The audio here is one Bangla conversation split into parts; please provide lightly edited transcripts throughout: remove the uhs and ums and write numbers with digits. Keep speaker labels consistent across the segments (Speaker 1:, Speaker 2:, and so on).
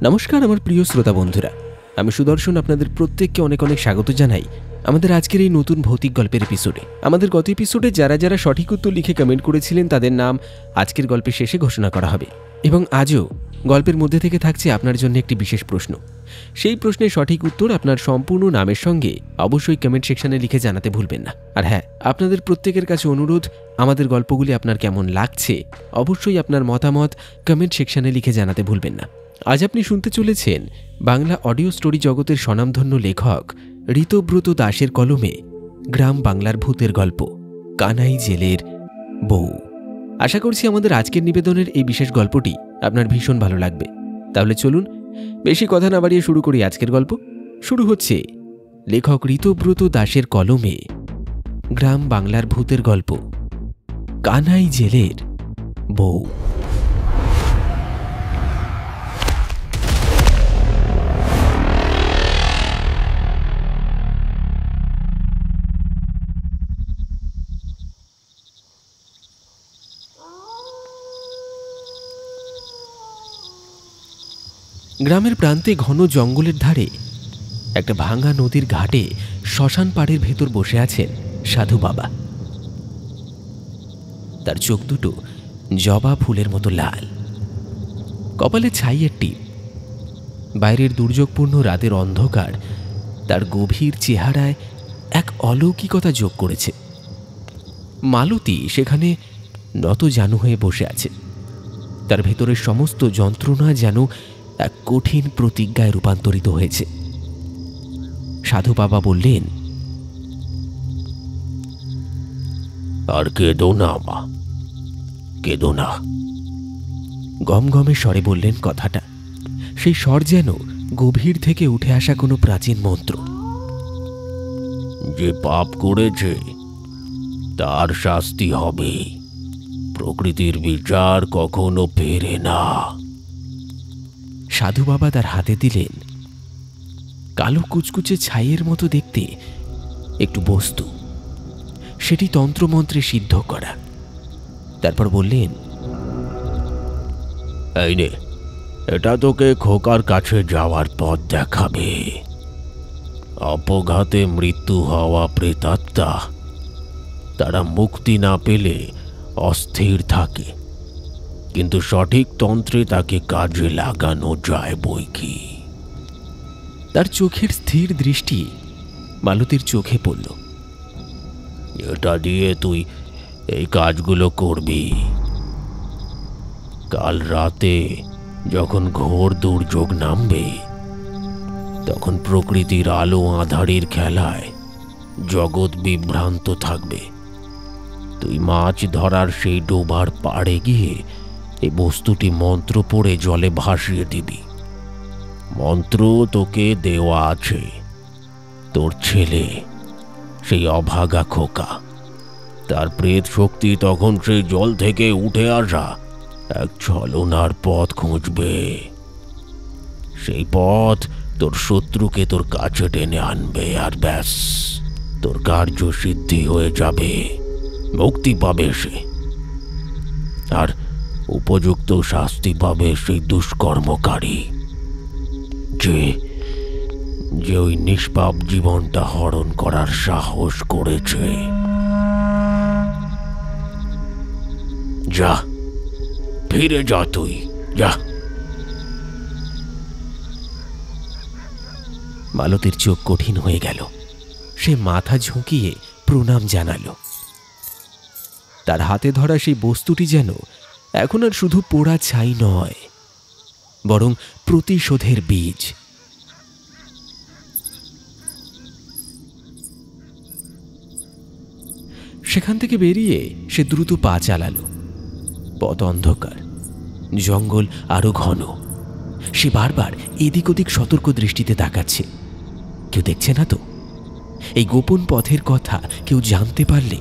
Speaker 1: নমস্কার আমার প্রিয় শ্রোতা বন্ধুরা, আমি সুদর্শন আপনাদের প্রত্যেককে অনেক অনেক স্বাগত জানাই আমাদের আজকের এই নতুন ভৌতিক গল্পের এপিসোডে। আমাদের গত এপিসোডে যারা যারা সঠিক উত্তর লিখে কমেন্ট করেছিলেন তাদের নাম আজকের গল্পের শেষে ঘোষণা করা হবে। এবং আজও গল্পের মধ্যে থেকে থাকছে আপনার জন্য একটি বিশেষ প্রশ্ন। সেই প্রশ্নের সঠিক উত্তর আপনার সম্পূর্ণ নামের সঙ্গে অবশ্যই কমেন্ট সেকশনে লিখে জানাতে ভুলবেন না। আর হ্যাঁ, আপনাদের প্রত্যেকের কাছে অনুরোধ, আমাদের গল্পগুলি আপনার কেমন লাগছে অবশ্যই আপনার মতামত কমেন্ট সেকশনে লিখে জানাতে ভুলবেন না। আজ আপনি শুনতে চলেছেন বাংলা অডিও স্টোরি জগতের স্বনামধন্য লেখক ঋতব্রত দাশের কলমে গ্রাম বাংলার ভূতের গল্প কানাই জেলের বউ। আশা করছি আমাদের আজকের নিবেদনের এই বিশেষ গল্পটি আপনার ভীষণ ভালো লাগবে। তাহলে চলুন বেশি কথা না বাড়িয়ে শুরু করি আজকের গল্প। শুরু হচ্ছে লেখক ঋতব্রত দাশের কলমে গ্রাম বাংলার ভূতের গল্প কানাই জেলের বউ। গ্রামের প্রান্তে ঘন জঙ্গলের ধারে একটা ভাঙা নদীর ঘাটে শ্মশান পাড়ের ভেতর বসে আছেন সাধু বাবা। তার চোখ দুটো জবা ফুলের মতো লাল, কপালে ছাইয়ের টিপ। বাইরের দুর্যোগপূর্ণ রাতের অন্ধকার তার গভীর চেহারায় এক অলৌকিকতা যোগ করেছে। মালতী সেখানে নত জানু হয়ে বসে আছে। তার ভেতরের সমস্ত যন্ত্রণা যেন এক কঠিন প্রতিজ্ঞায় রূপান্তরিত হয়েছে। সাধু বাবা বললেন,
Speaker 2: আর কেঁদো না মা, কেঁদো না।
Speaker 1: গমগমে স্বরে বললেন কথাটা। সেই স্বর যেন গভীর থেকে উঠে আসা কোনো প্রাচীন মন্ত্র।
Speaker 2: যে পাপ করেছে তার শাস্তি হবে, প্রকৃতির বিচার কখনো ফেরে না।
Speaker 1: সাধু বাবা তার হাতে দিলেন কালো কুচকুচে ছাইয়ের মতো দেখতে একটু বস্তু। সেটি তন্ত্রমন্ত্রে সিদ্ধ করা। তারপর বললেন,
Speaker 2: এই নে, এটা তোকে খোকার কাছে যাওয়ার পথ দেখাবে। অপঘাতে মৃত্যু হওয়া প্রেতাত্মা তারা মুক্তি না পেলে অস্থির থাকে, কিন্তু সঠিক তন্ত্রে তাকে কাজে লাগানো যায় বই কি।
Speaker 1: তার চোখের স্থির দৃষ্টি মালতীর চোখে পড়ল।
Speaker 2: এটা দিয়ে তুই এই কাজগুলো করবি। কাল রাতে যখন ঘোর দুর্যোগ নামবে, তখন প্রকৃতির আলো আঁধারির খেলায় জগৎ বিভ্রান্ত থাকবে। তুই মাছ ধরার সেই ডোবার পাড়ে গিয়ে এই বস্তুটি মন্ত্র পড়ে জলে ভাসিয়ে দিবি। মন্ত্র তোকে দেওয়া আছে। তোর ছেলে, সেই অভাগা খোকা, তার প্রেত শক্তি তখন সেই জল থেকে উঠে আসা এক ছলনার পথ খুঁজবে। সেই পথ তোর শত্রুকে তোর কাছে টেনে আনবে, আর ব্যাস, তোর কার্য সিদ্ধি হয়ে যাবে। মুক্তি পাবে সে, আর উপযুক্ত শাস্তি পাবে সেই দুষ্কর্মকারী যে ওই নিষ্পাপ জীবনটা হরণ করার সাহস করেছে। যা, ফিরে যা, তুই যা।
Speaker 1: মালতীর চোখ কঠিন হয়ে গেল। সে মাথা ঝুঁকিয়ে প্রণাম জানালো। তার হাতে ধরা সেই বস্তুটি যেন এখন আর শুধু পোড়া ছাই নয়, বরং প্রতিশোধের বীজ। সেখান থেকে বেরিয়ে সে দ্রুত পা চালালো। পথ অন্ধকার, জঙ্গল আরো ঘন। সে বারবার এদিক ওদিক সতর্ক দৃষ্টিতে তাকাচ্ছে। কেউ দেখছে না তো? এই গোপন পথের কথা কেউ জানতে পারলে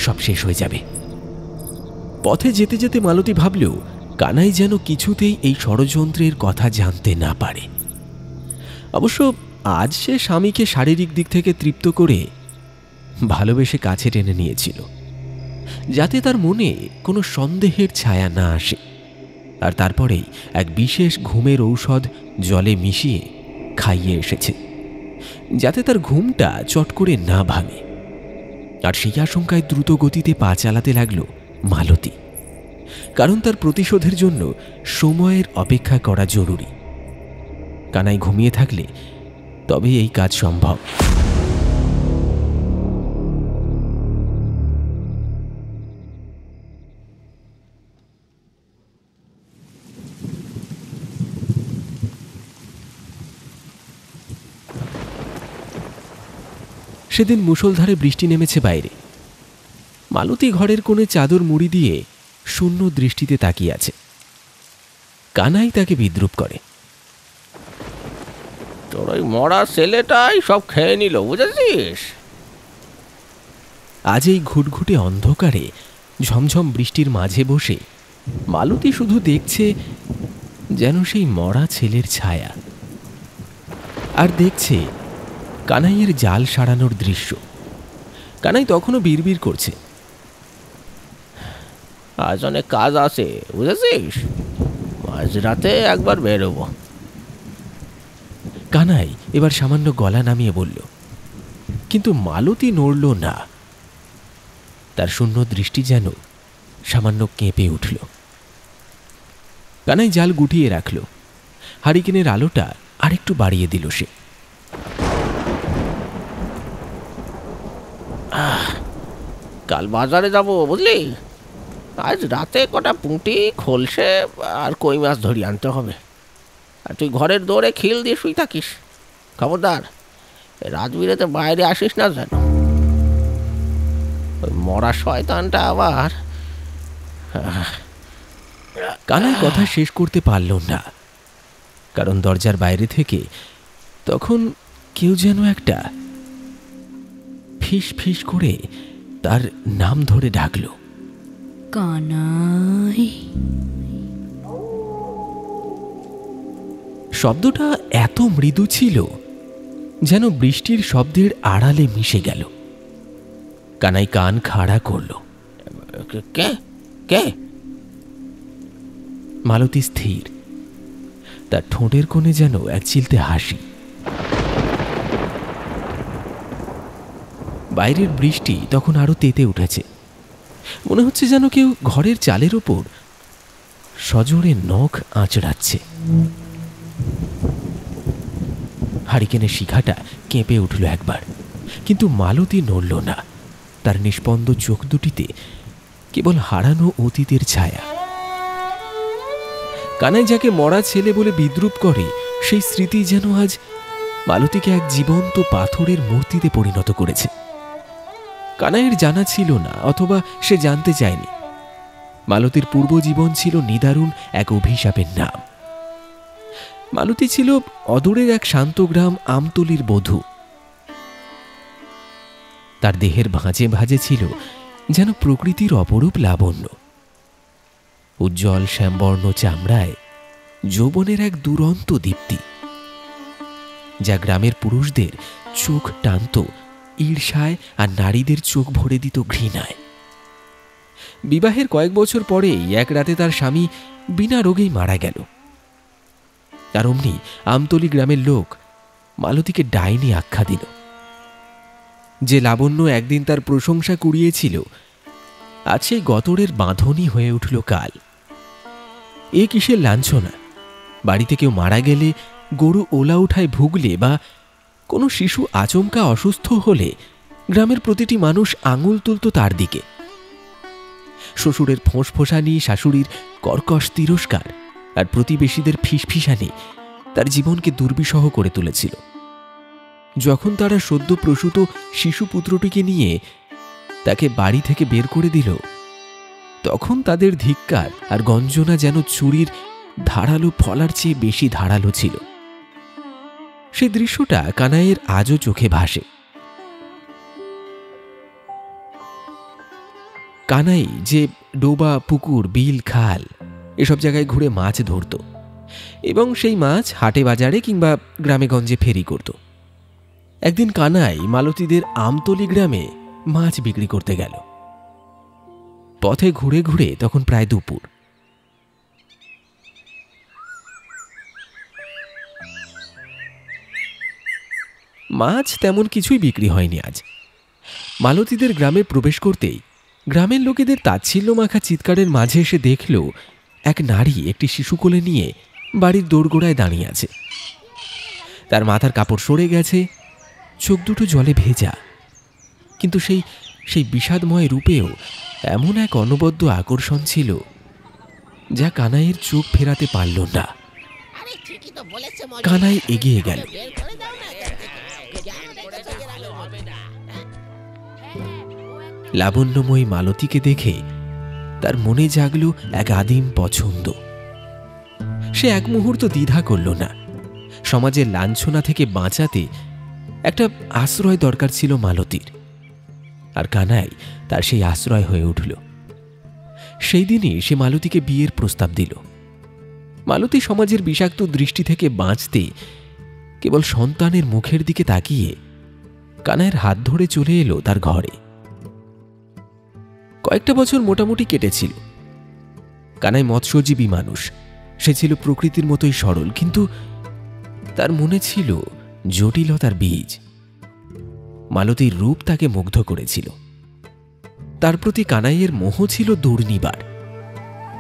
Speaker 1: সব শেষ হয়ে যাবে। পথে যেতে যেতে মালতী ভাবলেও কানাই যেন কিছুতেই এই ষড়যন্ত্রের কথা জানতে না পারে। অবশ্য আজ সে স্বামীকে শারীরিক দিক থেকে তৃপ্ত করে ভালোবেসে কাছে টেনে নিয়েছিল, যাতে তার মনে কোনো সন্দেহের ছায়া না আসে। আর তারপরেই এক বিশেষ ঘুমের ঔষধ জলে মিশিয়ে খাইয়ে এসেছে, যাতে তার ঘুমটা চট করে না ভাঙে। আর সেই আশঙ্কায় দ্রুত গতিতে পা চালাতে লাগল মালতী, কারণ তার প্রতিশোধের জন্য সময়ের অপেক্ষা করা জরুরি। কানাই ঘুমিয়ে থাকলে তবে এই কাজ সম্ভব। সেদিন মুষলধারে বৃষ্টি নেমেছে বাইরে। মালতী ঘরের কোণে চাদর মুড়ি দিয়ে শূন্য দৃষ্টিতে তাকিয়ে আছে। কানাই তাকে বিদ্রূপ করে।
Speaker 2: তোর ওই মরা ছেলেটাই সব খেয়ে নিল, বুঝেছিস?
Speaker 1: আজ এই ঘুটঘুটে অন্ধকারে ঝমঝম বৃষ্টির মাঝে বসে মালতী শুধু দেখছে যেন সেই মরা ছেলের ছায়া, আর দেখছে কানাইয়ের জাল সারানোর দৃশ্য। কানাই তখনও বিড়বিড় করছে,
Speaker 2: আজ অনেক কাজ আছে, বুঝেছিস? মাঝরাতে একবার বেরোবো।
Speaker 1: কানাই এবার সামান্য গলা নামিয়ে বলল, কিন্তু মালতী নড়ল না। তার শূন্য দৃষ্টি যেন সামান্য কেঁপে উঠল। কানাই জাল গুটিয়ে রাখল। হারিকেনের আলোটা আরেকটু বাড়িয়ে দিল সে।
Speaker 2: কাল বাজারে যাব, বুঝলি? আজ রাতে কটা পুঁটি, খোলসে আর কই মাছ ধরিয়ে আনতে হবে। আর তুই ঘরের দৌড়ে খিল দিয়ে শুই থাকিস। খবরদার রাত বিরেতে বাইরে আসিস না যেন। ওই মরা শয়তানটা আবার।
Speaker 1: কানাই কথা শেষ করতে পারল না, কারণ দরজার বাইরে থেকে তখন কেউ যেন একটা ফিস ফিস করে তার নাম ধরে ডাকল,
Speaker 3: কানাই।
Speaker 1: শব্দটা এত মৃদু ছিল যেন বৃষ্টির শব্দের আড়ালে মিশে গেল। কানাই কান খাড়া করল।
Speaker 2: কে কে?
Speaker 1: মালতী স্থির, তার ঠোঁটের কোণে যেন এক চিলতে হাসি। বাইরের বৃষ্টি তখন আরো তেতে উঠেছে। মনে হচ্ছে যেন কেউ ঘরের চালের ওপর সজোরে নখ আঁচড়াচ্ছে। হারিকেনের শিখাটা কেঁপে উঠল একবার, কিন্তু মালতী নড়ল না। তার নিষ্পন্দ চোখ দুটিতে কেবল হারানো অতীতের ছায়া। কানাই যাকে মরা ছেলে বলে বিদ্রূপ করে, সেই স্মৃতি যেন আজ মালতীকে এক জীবন্ত পাথরের মূর্তিতে পরিণত করেছে। কানাইয়ের জানা ছিল না, অথবা সে জানতে চায়নি, মালতীর পূর্বজীবন ছিল নিদারুণ এক অভিশাপের নাম। মালতী ছিল অদূরের এক শান্ত গ্রাম আমতলির বধূ। তার দেহের ভাঁজে ভাঁজে ছিল যেন প্রকৃতির অপরূপ লাবণ্য। উজ্জ্বল শ্যামবর্ণ চামড়ায় যৌবনের এক দুরন্ত দীপ্তি, যা গ্রামের পুরুষদের চোখ টানত ঈর্ষায় আর নারীদের চোখ ভরে দিত ঘৃণায়। বিবাহের কয়েক বছর পরেই এক রাতে তার স্বামী বিনা রোগেই মারা গেল। আর অমনি আমতলি গ্রামের লোক মালতীকে ডাইনি আখ্যা দিল। যে লাবণ্য একদিন তার প্রশংসা কুড়িয়েছিল, আজ সেই গতরের বাঁধনই হয়ে উঠল কাল। এ কিসের লাঞ্ছনা! বাড়িতে কেউ মারা গেলে, গরু ওলা উঠায় ভুগলে, বা কোনো শিশু আচমকা অসুস্থ হলে গ্রামের প্রতিটি মানুষ আঙুল তুলত তার দিকে। শ্বশুরের ফোঁসফোঁসানি, শাশুড়ির কর্কশ তিরস্কার আর প্রতিবেশীদের ফিসফিসানি তার জীবনকে দুর্বিষহ করে তুলেছিল। যখন তারা সদ্য প্রসূত শিশুপুত্রটিকে নিয়ে তাকে বাড়ি থেকে বের করে দিল, তখন তাদের ধিক্কার আর গঞ্জনা যেন ছুরির ধারালো ফলার চেয়ে বেশি ধারালো ছিল। সেই দৃশ্যটা কানাইয়ের আজও চোখে ভাসে। কানাই যে ডোবা, পুকুর, বিল, খাল এসব জায়গায় ঘুরে মাছ ধরত, এবং সেই মাছ হাটে বাজারে কিংবা গ্রামে গঞ্জে ফেরি করত। একদিন কানাই মালতীদের আমতলি গ্রামে মাছ বিক্রি করতে গেল। পথে ঘুরে ঘুরে তখন প্রায় দুপুর। মাছ তেমন কিছুই বিক্রি হয়নি আজ। মালতীদের গ্রামে প্রবেশ করতেই গ্রামের লোকেদের তাচ্ছিল্য মাখা চিৎকারের মাঝে এসে দেখল এক নারী একটি শিশু কোলে নিয়ে বাড়ির দোরগোড়ায় দাঁড়িয়ে আছে। তার মাথার কাপড় সরে গেছে, চোখ দুটো জলে ভেজা, কিন্তু সেই বিষাদময় রূপেও এমন এক অনবদ্য আকর্ষণ ছিল যা কানাইয়ের চোখ ফেরাতে পারল না। কানাই এগিয়ে গেল। লাবণ্যময়ী মালতীকে দেখে তার মনে জাগল এক আদিম পছন্দ। সে এক মুহূর্ত দ্বিধা করল না। সমাজের লাঞ্ছনা থেকে বাঁচাতে একটা আশ্রয় দরকার ছিল মালতীর, আর কানাই তার সেই আশ্রয় হয়ে উঠল। সেই দিনই সে মালতীকে বিয়ের প্রস্তাব দিল। মালতী সমাজের বিষাক্ত দৃষ্টি থেকে বাঁচতে কেবল সন্তানের মুখের দিকে তাকিয়ে কানাইয়ের হাত ধরে চলে এলো তার ঘরে। কয়েকটা বছর মোটামুটি কেটেছিল। কানাই মৎস্যজীবী মানুষ, সে ছিল প্রকৃতির মতোই সরল, কিন্তু তার মনে ছিল জটিলতার বীজ। মালতীর রূপ তাকে মুগ্ধ করেছিল। তার প্রতি কানাইয়ের মোহ ছিল দুর্নিবার।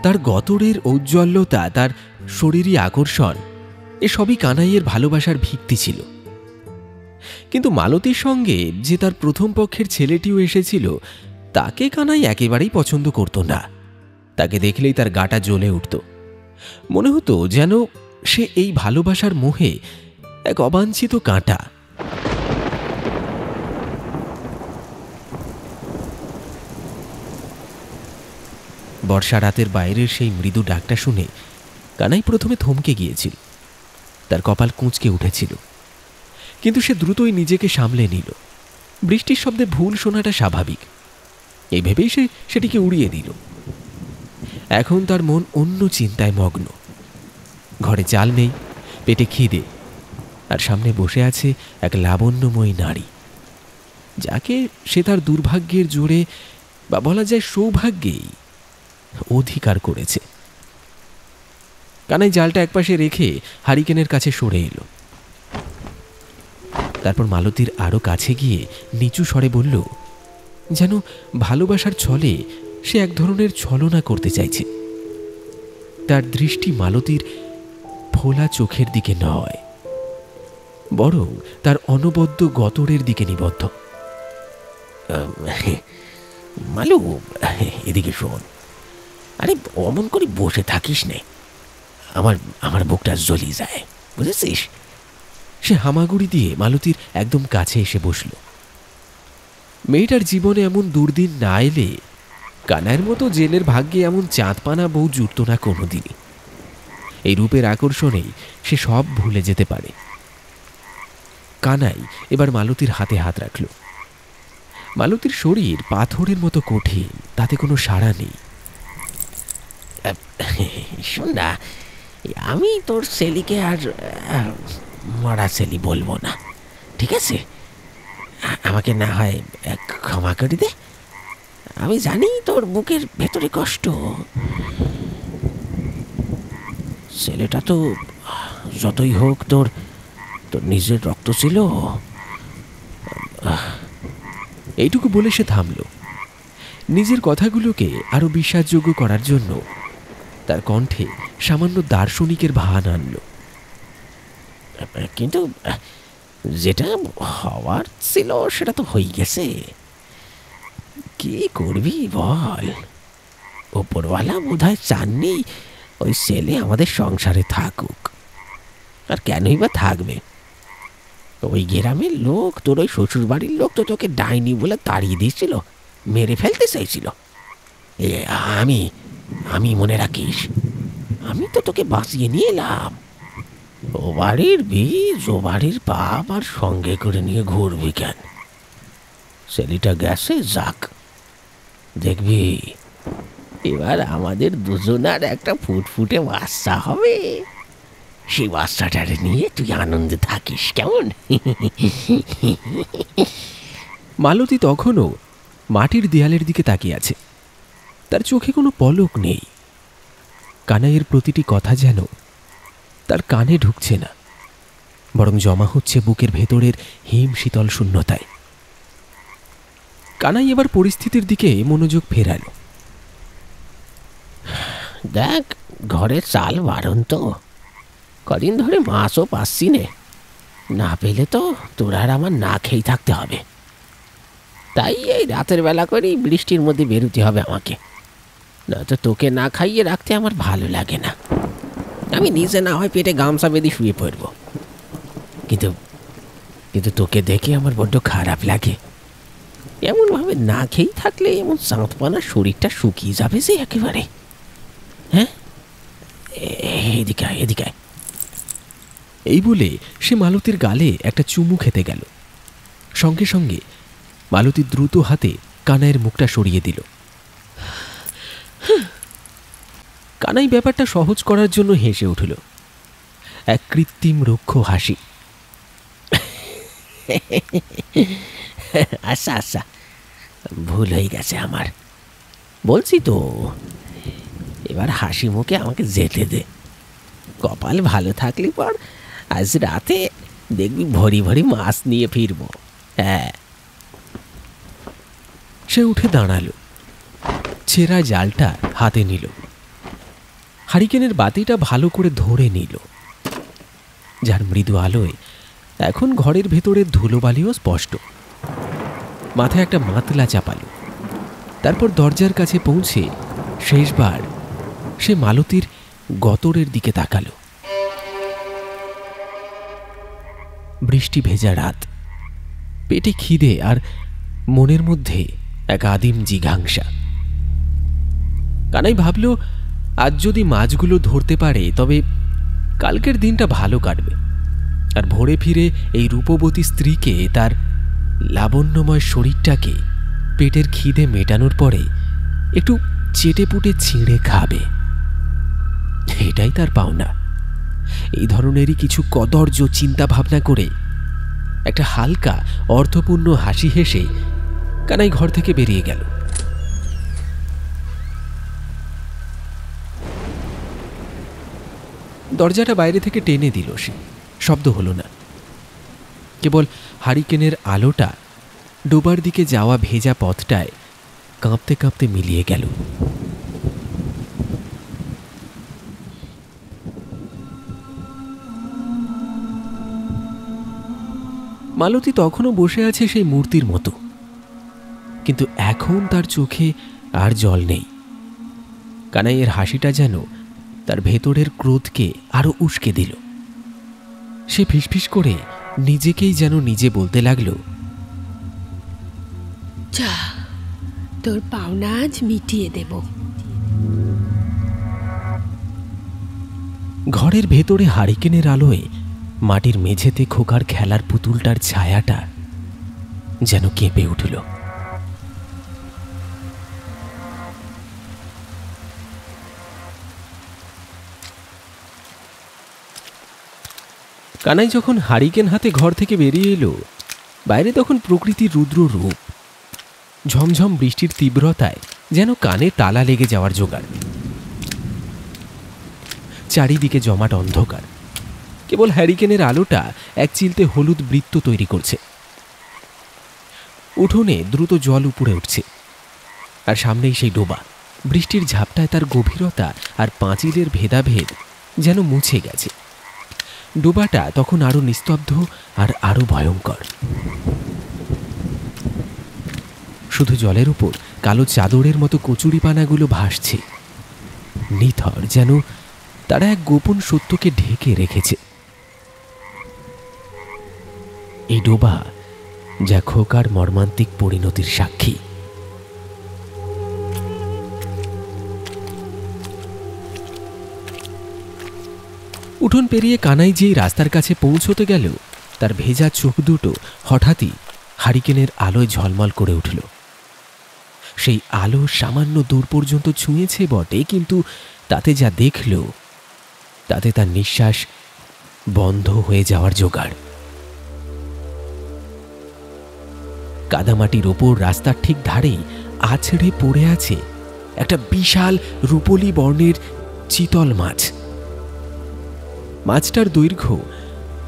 Speaker 1: তার গতরের ঔজ্জ্বল্যতা, তার শরীরী আকর্ষণ, এসবই কানাইয়ের ভালোবাসার ভিত্তি ছিল। কিন্তু মালতীর সঙ্গে যে তার প্রথম পক্ষের ছেলেটিও এসেছিল, তাকে কানাই একেবারেই পছন্দ করত না। তাকে দেখলেই তার গাটা জ্বলে উঠত। মনে হতো যেন সে এই ভালোবাসার মোহে এক অবাঞ্ছিত কাঁটা। বর্ষা রাতের বাইরের সেই মৃদু ডাকটা শুনে কানাই প্রথমে থমকে গিয়েছিল। তার কপাল কুঁচকে উঠেছিল, কিন্তু সে দ্রুতই নিজেকে সামলে নিল। বৃষ্টির শব্দে ভুল শোনাটা স্বাভাবিক, এই ভেবেই সে সেটিকে উড়িয়ে দিল। এখন তার মন অন্য চিন্তায় মগ্ন। ঘরে চাল নেই, পেটে খিদে, আর সামনে বসে আছে এক লাবণ্যময়ী নারী, যাকে সে তার দুর্ভাগ্যের জোরে, বা বলা যায় সৌভাগ্যেই, অধিকার করেছে। কানাই জালটা একপাশে রেখে হারিকেনের কাছে সরে এলো। তারপর মালতীর আরো কাছে গিয়ে নিচু স্বরে বলল, যেন ভালোবাসার ছলে সে এক ধরনের ছলনা করতে চাইছে। তার দৃষ্টি মালতীর ফোলা চোখের দিকে নয়, বরং তার অনবদ্য গতরের দিকে নিবদ্ধ।
Speaker 2: মালু, এদিকে শোন। আরে অমন করে বসে থাকিস নে, আমার বুকটা জ্বলি যায়, বুঝেছিস?
Speaker 1: সে হামাগুড়ি দিয়ে মালতীর একদম কাছে এসে বসল। মেয়েটার জীবনে এমন দুর্দিন না এলে কানাইয়ের মতো জেলের ভাগ্যে এমন চাঁদপানা বউ জুটত না কোনোদিনই। এই রূপের আকর্ষণেই সে সব ভুলে যেতে পারে। কানাই এবার মালতীর হাতে হাত রাখল। মালতীর শরীর পাথরের মতো কঠিন, তাতে কোনো সাড়া নেই।
Speaker 2: শোন না, আমি তোর সেলিকে আর মরা সেলি বলবো না, ঠিক আছে? আমাকে না হয় ক্ষমা করে দে। আমি জানি তোর বুকের ভেতরে কষ্ট। ছেলেটা তো যতই হোক তোর নিজের রক্ত ছিল।
Speaker 1: এইটুকু বলে সে থামল। নিজের কথাগুলোকে আরো বিশ্বাসযোগ্য করার জন্য তার কণ্ঠে সামান্য দার্শনিকের ভান আনল।
Speaker 2: কিন্তু যেটা হওয়ার ছিল সেটা তো হয়ে গেছে। কি করবি বল? ওপরওয়ালা বোধহয় চাননি ওই ছেলে আমাদের সংসারে থাকুক। আর কেনই বা থাকবে? ওই গ্রামের লোক, তোর ওই শ্বশুর বাড়ির লোক তো তোকে ডাইনি বলে তাড়িয়ে দিয়েছিল, মেরে ফেলতে চাইছিল। আমি মনে রাখিস, আমি তো তোকে বাঁচিয়ে নিয়ে এলাম। ও বাড়ির বীজ, ও বাড়ির পাপ আর সঙ্গে করে নিয়ে ঘুরবি কেন? ছেলেটা গেছে, যাক। দেখবি এবার আমাদের দুজনার একটা ফুটফুটে বাচ্চা হবে। সেই বাচ্চাটার নিয়ে তুই আনন্দে থাকিস, কেমন?
Speaker 1: মালতী তখনও মাটির দেয়ালের দিকে তাকিয়ে আছে। তার চোখে কোনো পলক নেই। কানাইয়ের প্রতিটি কথা যেন তার কানে ঢুকছে না। বরং জমা হচ্ছে বুকের ভেতরের হিম শীতল শূন্যতায়। কানাই এবার পরিস্থিতির দিকে মনোযোগ ফেরালো।
Speaker 2: দেখ, ঘরের চাল বারণ তো, কদিন ধরে মাছও পাচ্ছি নে, না পেলে তো তোর আর আমার না খেয়ে থাকতে হবে। তাই এই রাতের বেলা করেই বৃষ্টির মধ্যে বেরোতে হবে আমাকে, নয়তো তোকে না খাইয়ে রাখতে আমার ভালো লাগে না। আমি নিজে না হয় পেটে গামছা বেঁধে শুয়ে পড়ব, কিন্তু কিন্তু তোকে দেখে আমার বড্ড খারাপ লাগে। এমনভাবে না খেয়েই থাকলে এমন চাঁদপানা শরীরটা শুকিয়ে যাবে যে একেবারে। হ্যাঁ, এদিকে আয়, এদিকে আয়।
Speaker 1: এই বলে সে মালতীর গালে একটা চুমু খেতে গেল। সঙ্গে সঙ্গে মালতী দ্রুত হাতে কানাইয়ের মুখটা সরিয়ে দিল। কানাই ব্যাপারটা সহজ করার জন্য হেসে উঠল, এক কৃত্রিম রুক্ষ হাসি।
Speaker 2: আচ্ছা আচ্ছা, ভুল হয়ে গেছে আমার। বলছি তো, এবার হাসি মুখে আমাকে যেতে দে। কপাল ভালো থাকলে পর আজ রাতে দেখবি ভরি ভরি মাছ নিয়ে ফিরব। হ্যাঁ।
Speaker 1: সে উঠে দাঁড়ালো, ছেঁড়া জালটা হাতে নিল, হারিকেনের বাতিটা ভালো করে ধরে নিল, যার মৃদু আলোয় এখন ঘরের ভেতরের ধুলোবালিও স্পষ্ট। মাথায় একটা মাতলা চাপালো। তারপর দরজার কাছে পৌঁছে শেষবার সে মালতীর গতরের দিকে তাকালো। বৃষ্টি ভেজা রাত, পেটে খিদে আর মনের মধ্যে এক আদিম জিঘাংসা। কানাই ভাবল, আজ যদি মাছগুলো ধরতে পারে তবে কালকের দিনটা ভালো কাটবে, আর ভোরে ফিরে এই রূপবতী স্ত্রীকে, তার লাবণ্যময় শরীরটাকে পেটের খিদে মেটানোর পরে একটু চেটেপুটে ছিঁড়ে খাবে। এটাই তার পাওনা। এই ধরনেরই কিছু কদর্য চিন্তা ভাবনা করে একটা হালকা অর্থপূর্ণ হাসি হেসে কানাই ঘর থেকে বেরিয়ে গেল। দরজাটা বাইরে থেকে টেনে দিল সে। শব্দ হলো না, কেবল হারিকেনের আলোটা ডোবার দিকে যাওয়া ভেজা পথটায় কাঁপতে কাঁপতে মিলিয়ে গেল। মালতী তখনও বসে আছে সেই মূর্তির মতো, কিন্তু এখন তার চোখে আর জল নেই। কানাইয়ের হাসিটা যেন তার ভেতরের ক্রোধকে আরো উস্কে দিল। সে ফিসফিস করে নিজেকেই যেন নিজে বলতে লাগলো,
Speaker 3: যা, তোর পাওনা আজ মিটিয়ে দেব।
Speaker 1: ঘরের ভেতরে হারিকেনের আলোয় মাটির মেঝেতে খোকার খেলার পুতুলটার ছায়াটা যেন কেঁপে উঠল। কানাই যখন হারিকেন হাতে ঘর থেকে বেরিয়ে এলো, বাইরে তখন প্রকৃতির রুদ্র রূপ। ঝমঝম বৃষ্টির তীব্রতায় যেন কানে তালা লেগে যাওয়ার জোগাড়। চারিদিকে জমাট অন্ধকার, কেবল হ্যারিকেনের আলোটা এক চিলতে হলুদ বৃত্ত তৈরি করছে। উঠোনে দ্রুত জল উপড়ে উঠছে, আর সামনেই সেই ডোবা। বৃষ্টির ঝাপটায় তার গভীরতা আর পাঁচিলের ভেদাভেদ যেন মুছে গেছে। ডোবাটা তখন আরো নিস্তব্ধ আর আরো ভয়ঙ্কর। শুধু জলের উপর কালো চাদরের মতো কচুরিপানাগুলো ভাসছে, নিথর, যেন তারা এক গোপন সত্যকে ঢেকে রেখেছে। এই ডোবা যা খোকার মর্মান্তিক পরিণতির সাক্ষী। উঠোন পেরিয়ে কানাই যেই রাস্তার কাছে পৌঁছতে গেল, তার ভেজা চোখ দুটো হঠাৎই হারিকেনের আলোয় ঝলমল করে উঠল। সেই আলো সামান্য দূর পর্যন্ত ছুঁয়েছে বটে, কিন্তু তাতে যা দেখল তাতে তার নিঃশ্বাস বন্ধ হয়ে যাওয়ার জোগাড়। কাদামাটির ওপর রাস্তার ঠিক ধারেই আছড়ে পড়ে আছে একটা বিশাল রূপলি বর্ণের চিতল মাছ। মাছটার দৈর্ঘ্য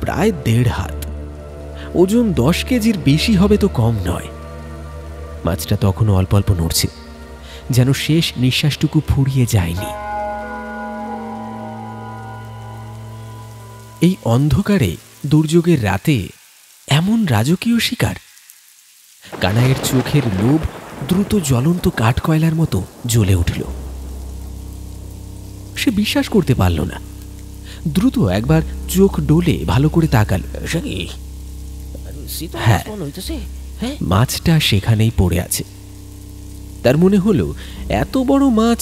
Speaker 1: প্রায় 1.5 হাত, ওজন 10 কেজির বেশি হবে তো কম নয়। মাছটা তখনও অল্প অল্প নড়ছে, যেন শেষ নিঃশ্বাসটুকু ফুরিয়ে যায়নি। এই অন্ধকারে দুর্যোগের রাতে এমন রাজকীয় শিকার! কানাইয়ের চোখের লোভ দ্রুত জ্বলন্ত কাঠকয়লার মতো জ্বলে উঠল। সে বিশ্বাস করতে পারল না। দ্রুত একবার চোখ ডোলে ভালো করে তাকাল। হ্যাঁ, মাছটা সেখানেই পড়ে আছে। তার মনে হলো এত বড় মাছ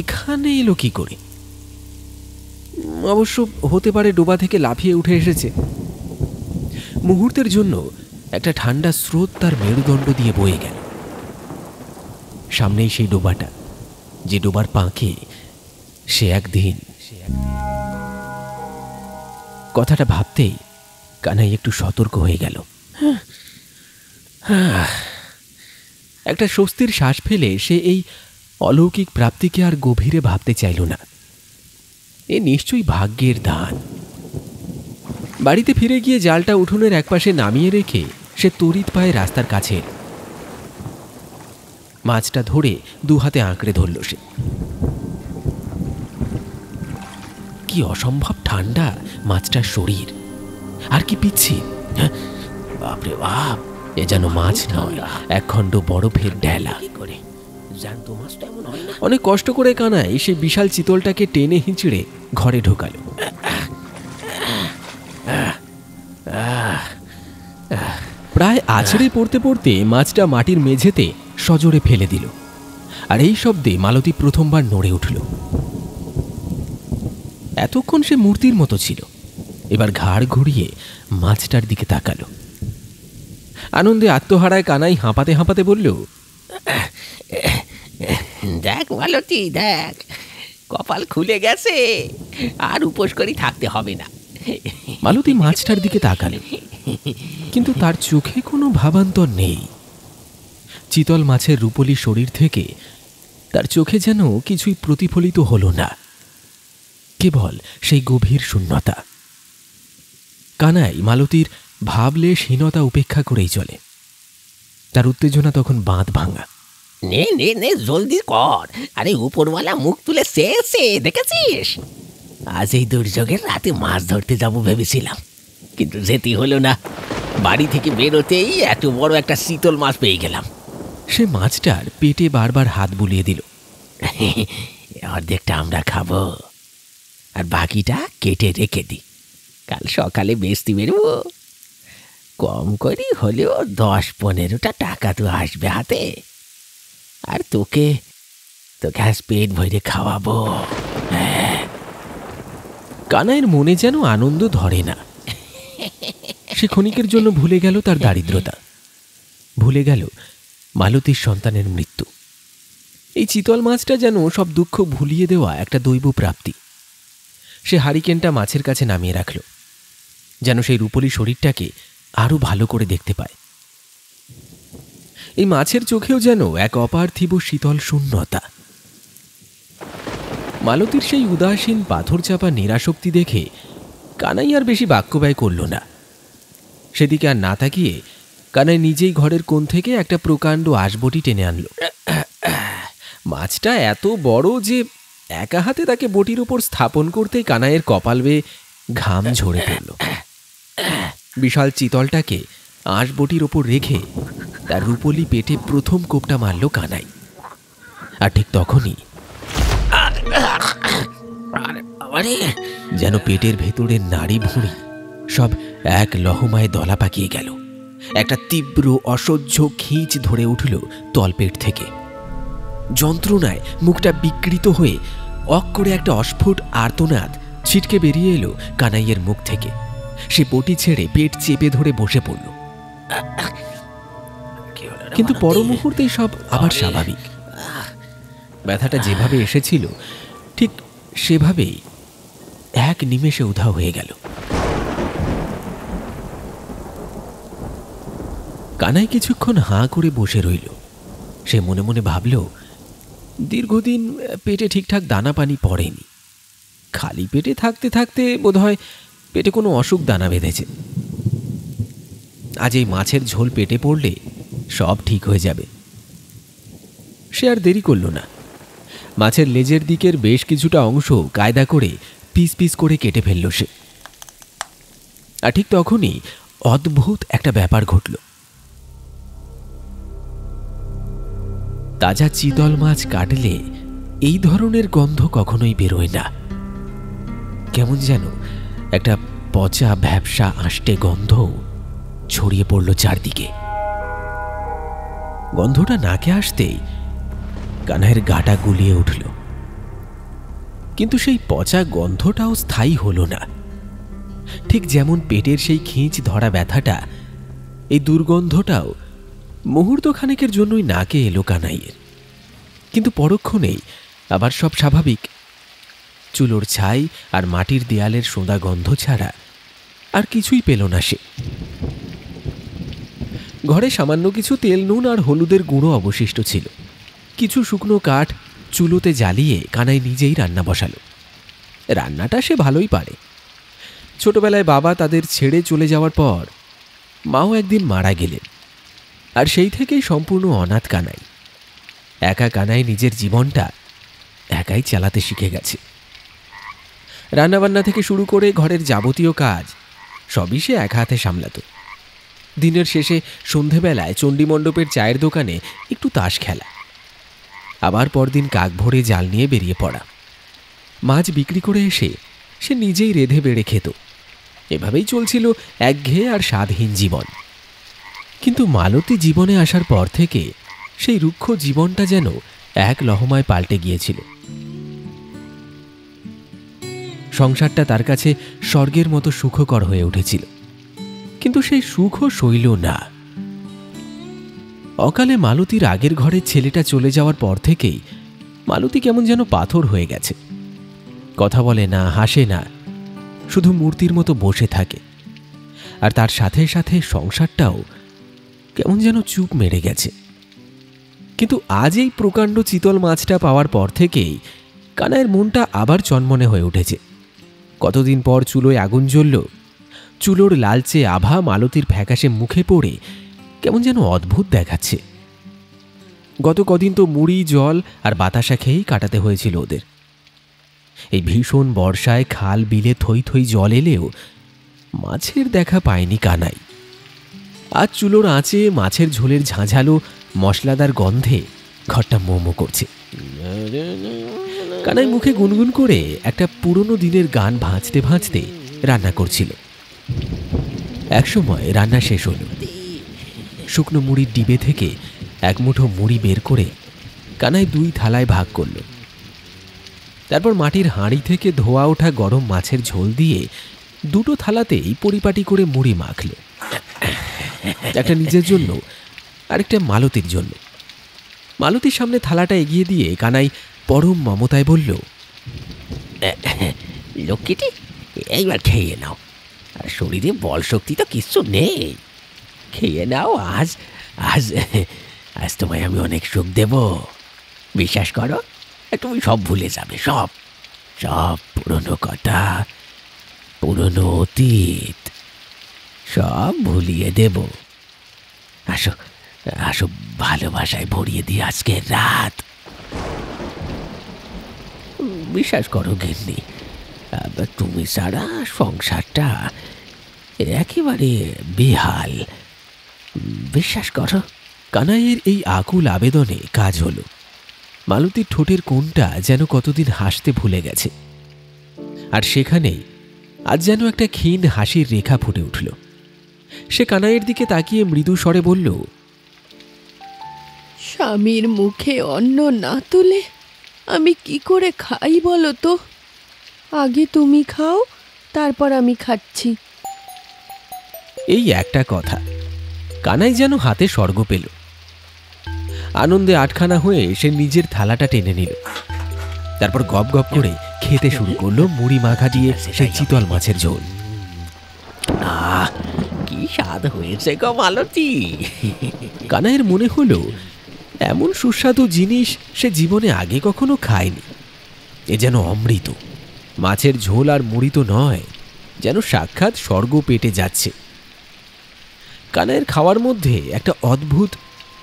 Speaker 1: এখানে এলো কি করে? অবশ্য হতে পারে ডোবা থেকে লাফিয়ে উঠে এসেছে। মুহূর্তের জন্য একটা ঠান্ডা স্রোত তার মেরুদণ্ড দিয়ে বয়ে গেল। সামনেই সেই ডোবাটা, যে ডোবার পাঁকে সে একদিন। কথাটা ভাবতেই কানাই একটু সতর্ক হয়ে গেল। একটা স্বস্তির শ্বাস ফেলে সে এই অলৌকিক প্রাপ্তিকে আর গভীরে ভাবতে চাইল না। এ নিশ্চয়ই ভাগ্যের দান। বাড়িতে ফিরে গিয়ে জালটা উঠোনের একপাশে নামিয়ে রেখে সে তড়িৎ পায়ে রাস্তার কাছে এল। মাছটা ধরে 2 হাতে আঁকড়ে ধরল সে। কি অসম্ভব ঠান্ডা মাছটার শরীর, আর কি পিচ্ছিল! বাপরে বাপ, এ যেন মাছ নয়, একখণ্ড বরফের ডেলা। অনেক কষ্ট করে কানাই সে বিশাল চিতলটাকে টেনে হিঁচড়ে ঘরে ঢোকালো। প্রায় আছড়ে পড়তে পড়তে মাছটা মাটির মেঝেতে সজোরে ফেলে দিল, আর এই শব্দে মালতী প্রথমবার নড়ে উঠল। এতক্ষণ সে মূর্তির মতো ছিল, এবার ঘাড় ঘুরিয়ে মাছটার দিকে তাকালো। আনন্দে আত্মহারায় কানাই হাঁপাতে হাঁপাতে বলল,
Speaker 4: দেখ মালতী, দেখ, কপাল খুলে গেছে, আর উপোস করি থাকতে হবে না।
Speaker 1: মালতী মাছটার দিকে তাকালো, কিন্তু তার চোখে কোনো ভাবান্তর নেই। চিতল মাছের রূপলি শরীর থেকে তার চোখে যেন কিছুই প্রতিফলিত হলো না, কেবল সেই গভীর শূন্যতা। কানাই মালতীর ভাবলেশহীনতা উপেক্ষা করেই চলে। তার উত্তেজনা তখন বাঁধ ভাঙা।
Speaker 4: নে নে নে, জলদি কর। আরে উপরওয়ালা মুখ তুলে শেষে, দেখেছিস? আজ এই দুর্যোগের রাতে মাছ ধরতে যাব ভেবেছিলাম, কিন্তু যেতে হলো না। বাড়ি থেকে বেরোতেই এত বড় একটা শীতল মাছ পেয়ে গেলাম।
Speaker 1: সে মাছটার পেটে বারবার হাত বুলিয়ে দিল।
Speaker 4: অর্ধেকটা আমরা খাবো, আর বাকিটা কেটে রেখে দিই, কাল সকালে বেচতে বেরোবো। কম করে হলেও 10-15টা টাকা তো আসবে হাতে, আর তোকে আজ পেট ভরে খাওয়াবো।
Speaker 1: কানাইয়ের মনে যেন আনন্দ ধরে না। সে ক্ষণিকের জন্য ভুলে গেল তার দারিদ্রতা, ভুলে গেল মালতীর সন্তানের মৃত্যু। এই চিতল মাছটা যেন সব দুঃখ ভুলিয়ে দেওয়া একটা দৈব প্রাপ্তি। সে হারিকেনটা মাছের কাছে নামিয়ে রাখল, যেন সেই রূপলি শরীরটাকে আরো ভালো করে দেখতে পায়। এই মাছের চোখেও যেন এক অপার্থিব শীতল শূন্যতা। মালতীর সেই উদাসীন পাথর চাপা নিরাসক্তি দেখে কানাই আর বেশি বাক্য ব্যয় করল না। সেদিকে আর না তাকিয়ে কানাই নিজেই ঘরের কোণ থেকে একটা প্রকাণ্ড আঁশবটি টেনে আনল। মাছটা এত বড় যে একা হাতে তাকে বটির উপর স্থাপন করতেই কানাইয়ের কপাল বেয়ে ঘাম ঝরে পড়ল। বিশাল চিতলটাকে আঁশবটির ওপর রেখে তার রূপলি পেটে প্রথম কোপটা মারল কানাই। আর ঠিক তখনই যেন পেটের ভেতরের নাড়ি ভুঁড়ি সব এক লহমায় দলা পাকিয়ে গেল। একটা তীব্র অসহ্য খিঁচ ধরে উঠল তলপেট থেকে। যন্ত্রণায় মুখটা বিকৃত হয়ে অক করে একটা অস্ফুট আর্তনাদ ছিটকে বেরিয়ে এলো কানাইয়ের মুখ থেকে। সে বটি ছেড়ে পেট চেপে ধরে বসে পড়ল, কিন্তু পর মুহূর্তেই সব আবার স্বাভাবিক। ব্যথাটা যেভাবে এসেছিল ঠিক সেভাবেই এক নিমেষে উধাও হয়ে গেল। কানাই কিছুক্ষণ হাঁ করে বসে রইল। সে মনে মনে ভাবল, দীর্ঘদিন পেটে ঠিকঠাক দানা পানি পড়েনি। খালি পেটে থাকতে থাকতে বোধহয় পেটে কোনো অসুখ দানা বেঁধেছে। আজ এই মাছের ঝোল পেটে পড়লে সব ঠিক হয়ে যাবে। সে আর দেরি করল না। মাছের লেজের দিকের বেশ কিছুটা অংশ কায়দা করে পিস পিস করে কেটে ফেলল সে। আর ঠিক তখনই অদ্ভুত একটা ব্যাপার ঘটল। তাজা চিতল মাছ কাটলে এই ধরনের গন্ধ কখনোই বেরোয় না। কেমন যেন একটা পচা ভ্যাপসা আষ্টে গন্ধ ছড়িয়ে পড়ল চারদিকে। গন্ধটা নাকে আসতেই কানাইয়ের গাটা গুলিয়ে উঠল। কিন্তু সেই পচা গন্ধটাও স্থায়ী হলো না। ঠিক যেমন পেটের সেই খিঁচ ধরা ব্যথাটা, এই দুর্গন্ধটাও মুহূর্তখানেকের জন্যই নাকে এলো কানাইয়ের। কিন্তু পরক্ষণেই আবার সব স্বাভাবিক। চুলোর ছাই আর মাটির দেয়ালের সোঁদা গন্ধ ছাড়া আর কিছুই পেল না সে। ঘরে সামান্য কিছু তেল, নুন আর হলুদের গুঁড়ো অবশিষ্ট ছিল। কিছু শুকনো কাঠ চুলোতে জ্বালিয়ে কানাই নিজেই রান্না বসালো। রান্নাটা সে ভালোই পারে। ছোটবেলায় বাবা তাদের ছেড়ে চলে যাওয়ার পর মাও একদিন মারা গেলেন। আর সেই থেকেই সম্পূর্ণ অনাথ কানাই। একা কানাই নিজের জীবনটা একাই চালাতে শিখে গেছে। রান্নাবান্না থেকে শুরু করে ঘরের যাবতীয় কাজ সবই সে এক হাতে সামলাত। দিনের শেষে সন্ধেবেলায় চণ্ডীমণ্ডপের চায়ের দোকানে একটু তাস খেলা, আবার পরদিন কাক ভরে জাল নিয়ে বেরিয়ে পড়া। মাছ বিক্রি করে এসে সে নিজেই রেঁধে বেড়ে খেত। এভাবেই চলছিল একঘেয়ে আর স্বাদহীন জীবন। কিন্তু মালতী জীবনে আসার পর থেকে সেই রুক্ষ জীবনটা যেন এক লহমায় পাল্টে গিয়েছিল। সংসারটা তার কাছে স্বর্গের মতো সুখকর হয়ে উঠেছিল। কিন্তু সেই সুখও সইল না। অকালে মালতীর আগের ঘরের ছেলেটা চলে যাওয়ার পর থেকেই মালতী কেমন যেন পাথর হয়ে গেছে। কথা বলে না, হাসে না, শুধু মূর্তির মতো বসে থাকে। আর তার সাথে সাথে সংসারটাও কেমন যেন চুপ মেরে গেছে। কিন্তু আজ এই প্রকাণ্ড চিতল মাছটা পাওয়ার পর থেকেই কানাইয়ের মনটা আবার চনমনে হয়ে উঠেছে। কতদিন পর চুলোয় আগুন জ্বলল। চুলোর লালচে আভা মালতীর ফ্যাকাশে মুখে পড়ে কেমন যেন অদ্ভুত দেখাচ্ছে। গত কদিন তো মুড়ি, জল আর বাতাসা খেয়েই কাটাতে হয়েছিল ওদের। এই ভীষণ বর্ষায় খাল বিলে থই থই জল এলেও মাছের দেখা পায়নি কানাই। আজ চুলোর আঁচে মাছের ঝোলের ঝাঁঝালো মশলাদার গন্ধে ঘরটা মোমো করছে। কানাই মুখে গুনগুন করে একটা পুরনো দিনের গান ভাঁজতে ভাঁজতে রান্না করছিল। একসময় রান্না শেষ হলো। শুকনো মুড়ির ডিবে থেকে এক মুঠো মুড়ি বের করে কানাই 2 থালায় ভাগ করল। তারপর মাটির হাঁড়ি থেকে ধোয়া ওঠা গরম মাছের ঝোল দিয়ে 2টো থালাতেই পরিপাটি করে মুড়ি মাখল। একটা নিজের জন্য, আরেকটা মালতীর জন্য। মালতীর সামনে থালাটা এগিয়ে দিয়ে কানাই পরম মমতায় বলল,
Speaker 4: লক্ষ্মীটি, এইবার খেয়ে নাও। আর শরীরে বল শক্তি তো কিচ্ছু নেই। খেয়ে নাও। আজ আজ আজ তোমায় আমি অনেক সুখ দেব। বিশ্বাস করো, তুমি সব ভুলে যাবে। সব সব পুরনো কথা, পুরনো অতীত সব ভুলিয়ে দেব। আসো আসো, ভালোবাসায় ভরিয়ে দিই আজকের রাত। বিশ্বাস করো গিন্নি, তুমি ছাড়া সংসারটা একেবারে বেহাল। বিশ্বাস করো।
Speaker 1: কানাইয়ের এই আকুল আবেদনে কাজ হলো। মালতীর ঠোঁটের কোণটা যেন কতদিন হাসতে ভুলে গেছে। আর সেখানেই আজ যেন একটা ক্ষীণ হাসির রেখা ফুটে উঠল। সে কানাইয়ের দিকে তাকিয়ে মৃদু স্বরে বলল,
Speaker 3: স্বামীর মুখে অন্ন না তুলে আমি কি করে খাই বলো তো? আগে তুমি খাও, তারপর আমি খাচ্ছি।
Speaker 1: এই একটা কথা কানাই যেন হাতে স্বর্গ পেল। আনন্দে আটখানা হয়ে সে নিজের থালাটা টেনে নিল। তারপর গপ গপ করে খেতে শুরু করলো মুড়ি মাখা দিয়ে সেই চিতল মাছের ঝোল।
Speaker 4: কি স্বাদ হয়েছে গো মালতী।
Speaker 1: কানাইয়ের মনে হলো এমন সুস্বাদু জিনিস সে জীবনে আগে কখনো খায়নি। এ যেন অমৃত। মাছের ঝোল আর মুড়ি তো নয়, যেন সাক্ষাৎ স্বর্গ পেটে যাচ্ছে। কানাইয়ের খাওয়ার মধ্যে একটা অদ্ভুত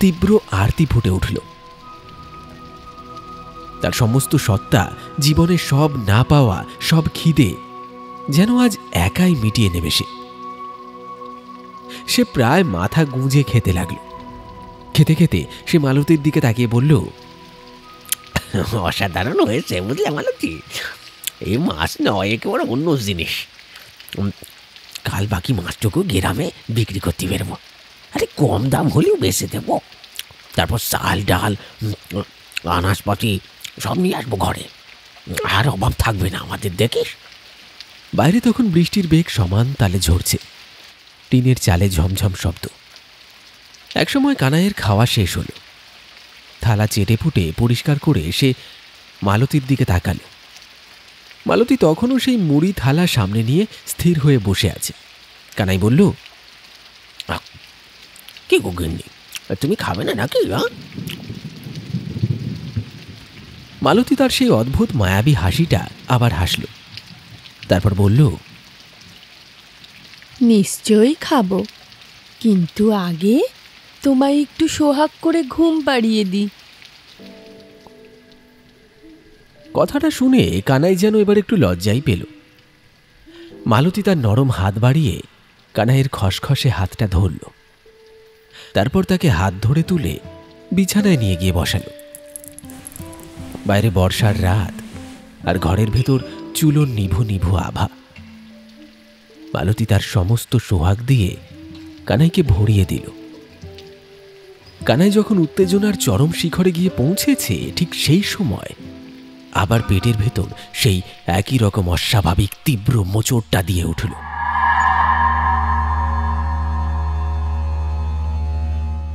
Speaker 1: তীব্র আরতি ফুটে উঠল। তার সমস্ত সত্তা, জীবনের সব না পাওয়া, সব খিদে যেন আজ একাই মিটিয়ে নেবে সে প্রায় মাথা গুঁজে খেতে লাগল। খেতে খেতে সে মালতীর দিকে তাকিয়ে বলল,
Speaker 4: অসাধারণ হয়েছে বুঝলে মালতী, এই মাছ নয়, একেবারে অন্য জিনিস। কাল বাকি মাছটুকু গ্রামে বিক্রি করতে বেরবো, আরে কম দাম হলেও বেশি দেবো। তারপর চাল ডাল আনাজপাতি সব নিয়ে আসবো ঘরে, আর অভাব থাকবে না আমাদের, দেখিস।
Speaker 1: বাইরে তখন বৃষ্টির বেগ সমান তালে ঝরছে, টিনের চালে ঝমঝম শব্দ। একসময় কানাইয়ের খাওয়া শেষ হলো। থালা চেটে ফুটে পরিষ্কার করে সে মালতীর দিকে তাকাল। মালতী তখনও সেই মুড়ি থালা সামনে নিয়ে স্থির হয়ে বসে আছে। কানাই বলল,
Speaker 4: কি গোগিন্নি, তুমি খাবে না নাকি?
Speaker 1: মালতী তার সেই অদ্ভুত মায়াবী হাসিটা আবার হাসল। তারপর বলল,
Speaker 3: নিশ্চয়ই খাবো, কিন্তু আগে তোমায় একটু সোহাগ করে ঘুম পাড়িয়ে দিই।
Speaker 1: কথাটা শুনে কানাই যেন এবার একটু লজ্জাই পেল। মালতী তার নরম হাত বাড়িয়ে কানাইয়ের খসখসে হাতটা ধরল। তারপর তাকে হাত ধরে তুলে বিছানায় নিয়ে গিয়ে বসালো। বাইরে বর্ষার রাত, আর ঘরের ভেতর চুলোর নিভু নিভু আভা। মালতী তার সমস্ত সোহাগ দিয়ে কানাইকে ভরিয়ে দিল। কানাই যখন উত্তেজনার চরম শিখরে গিয়ে পৌঁছেছে, ঠিক সেই সময় আবার পেটের ভেতর সেই একই রকম অস্বাভাবিক তীব্র মোচড়টা দিয়ে উঠল।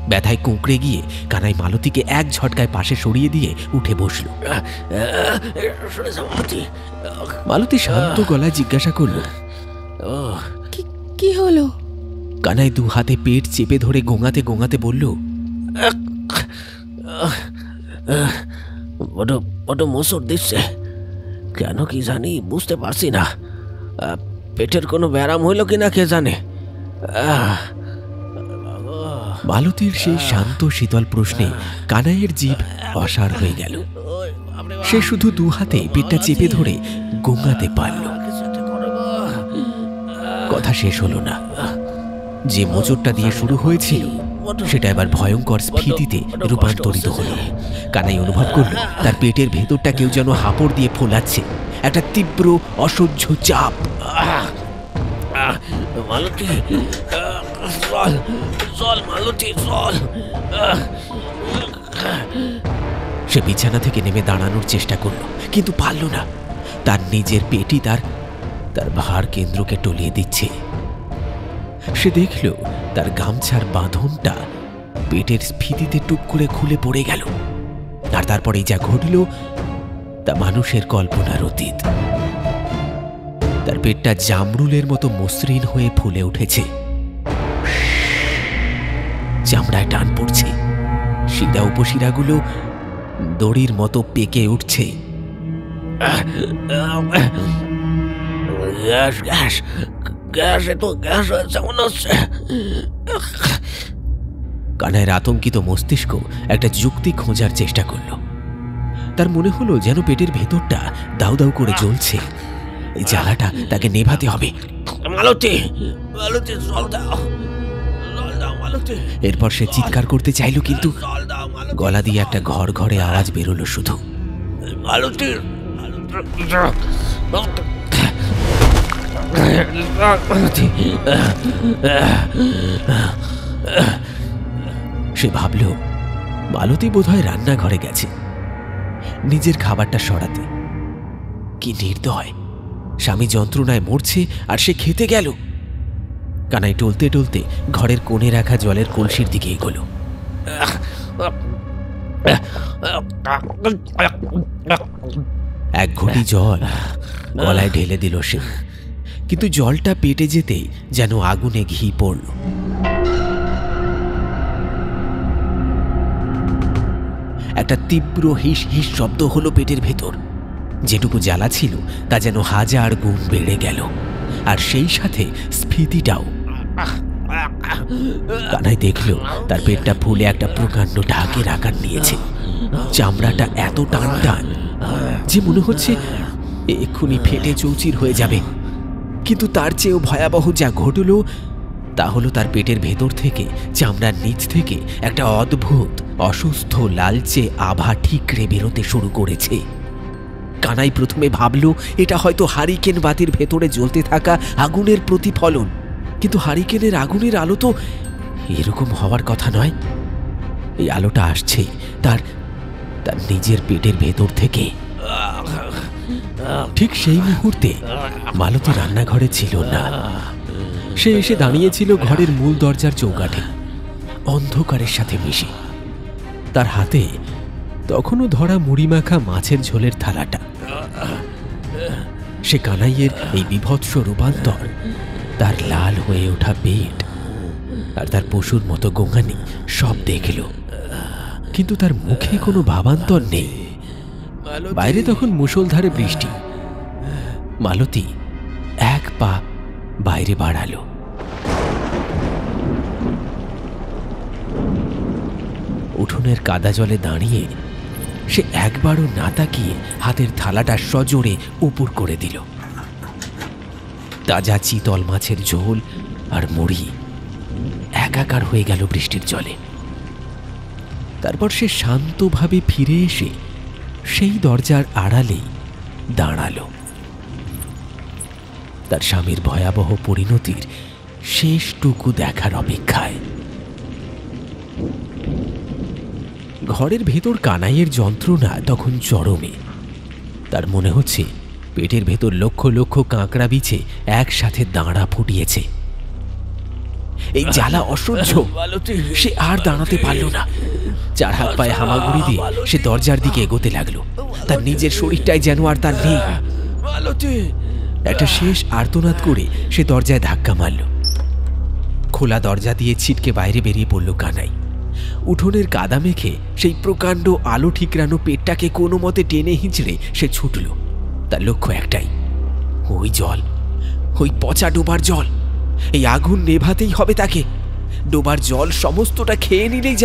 Speaker 1: ব্যথায় কুঁকড়ে গিয়ে কানাই মালতীকে এক ঝটকায় পাশে সরিয়ে দিয়ে উঠে বসল। মালতী শান্ত গলায় জিজ্ঞাসা করল,
Speaker 3: কি হলো?
Speaker 1: কানাই দু হাতে পেট চেপে ধরে গোঙাতে গোঙাতে বলল,
Speaker 4: বড় মোচড় দিচ্ছে, কেন কি জানি বুঝতে পারছি না। পেটের কোনো ব্যারাম হইল কিনা কে জানে।
Speaker 1: মালতীর সেই শান্ত শীতল প্রশ্নে কানাইয়ের জিভ অসাড় হয়ে গেল। সে শুধু দু হাতে পেটটা চেপে ধরে গোঙাতে পারল। কথা শেষ হলো না। যে মোচড়টা দিয়ে শুরু হয়েছিল সেটা এবার ভয়ঙ্কর স্ফীতিতে রূপান্তরিত হলো। কানাই অনুভব করল তার পেটের ভেতরটা কেউ যেন হাঁপড় দিয়ে ফোলাচ্ছে, একটা তীব্র অসহ্য চাপ।
Speaker 4: মালতী, চল মালতী, চল।
Speaker 1: সে বিছানা থেকে নেমে দাঁড়ানোর চেষ্টা করল, কিন্তু পারল না। তার নিজের পেটই তার ভার কেন্দ্রকে টলিয়ে দিচ্ছে। সে দেখল তার গামছার বাঁধনটা পেটের স্ফীতিতে টুক করে খুলে পড়ে গেল। আর তারপরে যা ঘটল তা মানুষের কল্পনার অতীত। তার পেটটা জামরুলের মতো মসৃণ হয়ে ফুলে উঠেছে, চামড়ায় টান পড়ছে, শিরা উপশিরাগুলো দড়ির মতো পেকে উঠছে।
Speaker 4: গ্যাস গ্যাস গ্যাস, এত গ্যাস হয়েছে মনে হচ্ছে।
Speaker 1: কানাইয়ের আতঙ্কিত মস্তিষ্ক একটা যুক্তি খোঁজার চেষ্টা করল। তার মনে হলো যেন পেটের ভেতরটা দাউ দাউ করে জ্বলছে। এই জ্বালাটা তাকে নেভাতে হবে।
Speaker 4: মালতী, মালতী, জল দাও, জল দাও মালতী।
Speaker 1: এরপর সে চিৎকার করতে চাইল, কিন্তু গলা দিয়ে একটা ঘর ঘরে আওয়াজ বেরোলো শুধু,
Speaker 4: মালতী।
Speaker 1: সে ভাবল মালতী বোধহয় রান্নাঘরে গেছে নিজের খাবারটা সরাতে। কি নির্দয়! স্বামী যন্ত্রণায় মরছে আর সে খেতে গেল। কানাই টলতে টলতে ঘরের কোণে রাখা জলের কলসির দিকে এগোলো। এক ঘটি জল গলায় ঢেলে দিল সে, কিন্তু জলটা পেটে যেতেই যেন আগুনে ঘি পড়ল। একটা তীব্র হিস হিস শব্দ হলো পেটের ভেতর। যেটুকু জ্বালা ছিল তা যেন হাজার গুণ বেড়ে গেল। আর সেই সাথে স্ফীতিটাও। কানাই দেখল তার পেটটা ফুলে একটা প্রকাণ্ড ঢাকের আকার নিয়েছে। চামড়াটা এত টান টান যে মনে হচ্ছে এক্ষুনি ফেটে চৌচির হয়ে যাবে। কিন্তু তার চেয়েও ভয়াবহ যা ঘটল তা হলো তার পেটের ভেতর থেকে, চামড়ার নিচ থেকে একটা অদ্ভুত অসুস্থ লালচে আভা ঠিকরে বেরোতে শুরু করেছে। কানাই প্রথমে ভাবল এটা হয়তো হারিকেন বাতির ভেতরে জ্বলতে থাকা আগুনের প্রতিফলন, কিন্তু হারিকেনের আগুনের আলো তো এরকম হওয়ার কথা নয়। এই আলোটা আসছে তার তার নিজের পেটের ভেতর থেকে। ঠিক সেই মুহূর্তে মালতী রান্নাঘরে ছিল না। সে এসে দাঁড়িয়েছিল ঘরের মূল দরজার চৌকাঠে, অন্ধকারের সাথে মিশে। তার হাতে তখনও ধরা মুড়িমাখা মাছের ঝোলের থালাটা। সে কানাইয়ের এই বীভৎস রূপান্তর, তার লাল হয়ে ওঠা পেট আর তার পশুর মতো গোঙানি সব দেখল, কিন্তু তার মুখে কোনো ভাবান্তর নেই। বাইরে তখন মুষলধারে বৃষ্টি। মালতী এক পা বাইরে বাড়ালো। উঠোনের কাদা জলে দাঁড়িয়ে সে একবারও না তাকিয়ে হাতের থালাটা সজোরে উপর করে দিল। তাজা চিতল মাছের ঝোল আর মুড়ি একাকার হয়ে গেল বৃষ্টির জলে। তারপর সে শান্তভাবে ফিরে এসে সেই দরজার আড়ালেই দাঁড়ালো, তার স্বামীর ভয়াবহ পরিণতির শেষটুকু দেখার অপেক্ষায়। ঘরের ভেতর কানাইয়ের যন্ত্রণা তখন চরমে। তার মনে হচ্ছে পেটের ভেতর লক্ষ লক্ষ কাঁকড়া বিছে একসাথে দাঁড়া ফুটিয়েছে। এই জ্বালা অসহ্য, সে আর দাঁড়াতে পারল না। চার হাত পায়ে হামাগুড়ি দিয়ে সে দরজার দিকে এগোতে লাগলো। তার নিজের শরীরটাই যেন আর তার নেই। একটা শেষ আর্তনাদ করে সে দরজায় ধাক্কা মারল। খোলা দরজা দিয়ে ছিটকে বাইরে বেরিয়ে পড়ল কানাই। উঠোনের কাদা মেখে সেই প্রকাণ্ড আলো ঠিকরানো পেটটাকে কোনো মতে টেনে হিঁচড়ে সে ছুটল। তার লক্ষ্য একটাই, ওই জল, ওই পচা ডোবার জল। এই আগুন নেভাতেই হবে তাকে। ডোবার জল সমস্তটা খেয়ে নিলেই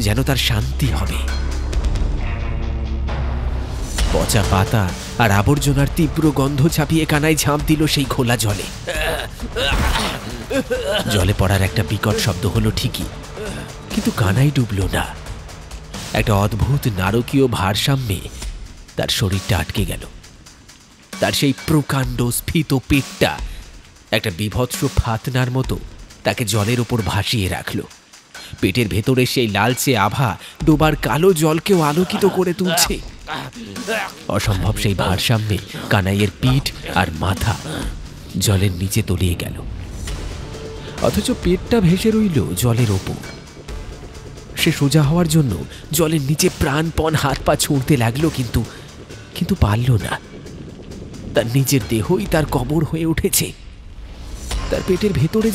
Speaker 1: যেন তার শান্তি হবে। পচা পাতা আর আবর্জনার তীব্র গন্ধ ছাপিয়ে কানাই ঝাঁপ দিল সেই খোলা জলে। জলে পড়ার একটা বিকট শব্দ হলো ঠিকই, কিন্তু কানাই ডুবল না। একটা অদ্ভুত নারকীয় ভারসাম্যে তার শরীরটা আটকে গেল। তার সেই প্রকাণ্ড স্ফীত পেটটা একটা বীভৎস ফাতনার মতো তাকে জলের ওপর ভাসিয়ে রাখল। পেটের ভেতরে সেই লালচে আভা ডোবার কালো জলকেও আলোকিত করে তুলছে। অসম্ভব সেই ভারসাম্যে কানাইয়ের পিঠ আর মাথা জলের নিচে তলিয়ে গেল, অথচ পেটটা ভেসে রইল জলের ওপর। সে সোজা হওয়ার জন্য জলের নিচে প্রাণপণ হাত পা ছুঁড়তে লাগলো, কিন্তু পারল না। তার নিজের দেহই তার কবর হয়ে উঠেছে। তার পেটের ভেতরে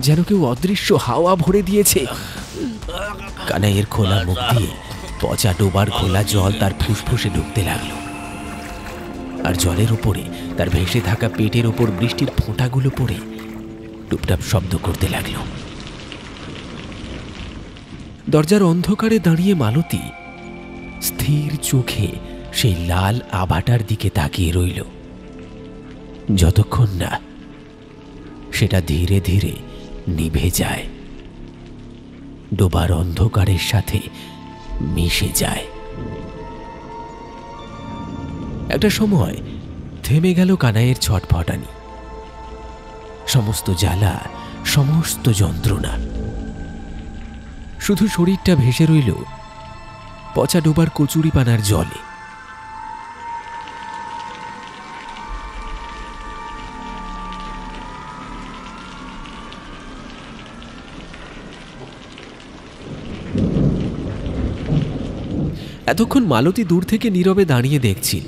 Speaker 1: যেন কেউ অদৃশ্য হাওয়া ভরে দিয়েছে। কানাইয়ের খোলা মুখ দিয়ে পচা ডোবার খোলা জল তার ফুসফুসে ঢুকতে লাগলো, আর জলের উপরে তার ভেসে থাকা পেটের ওপর বৃষ্টির ফোঁটাগুলো পড়ে টুপটাপ শব্দ করতে লাগলো। দরজার অন্ধকারে দাঁড়িয়ে মালতী স্থির চোখে সেই লাল আভাটার দিকে তাকিয়ে রইল, যতক্ষণ না সেটা ধীরে ধীরে নিভে যায়, ডোবার অন্ধকারের সাথে মিশে যায়। একটা সময় থেমে গেল কানাইয়ের ছটফটানি, সমস্ত জ্বালা, সমস্ত যন্ত্রণা। শুধু শরীরটা ভেসে রইল পচা ডোবার কচুরিপানার জলে। এতক্ষণ মালতী দূর থেকে নীরবে দাঁড়িয়ে দেখছিল,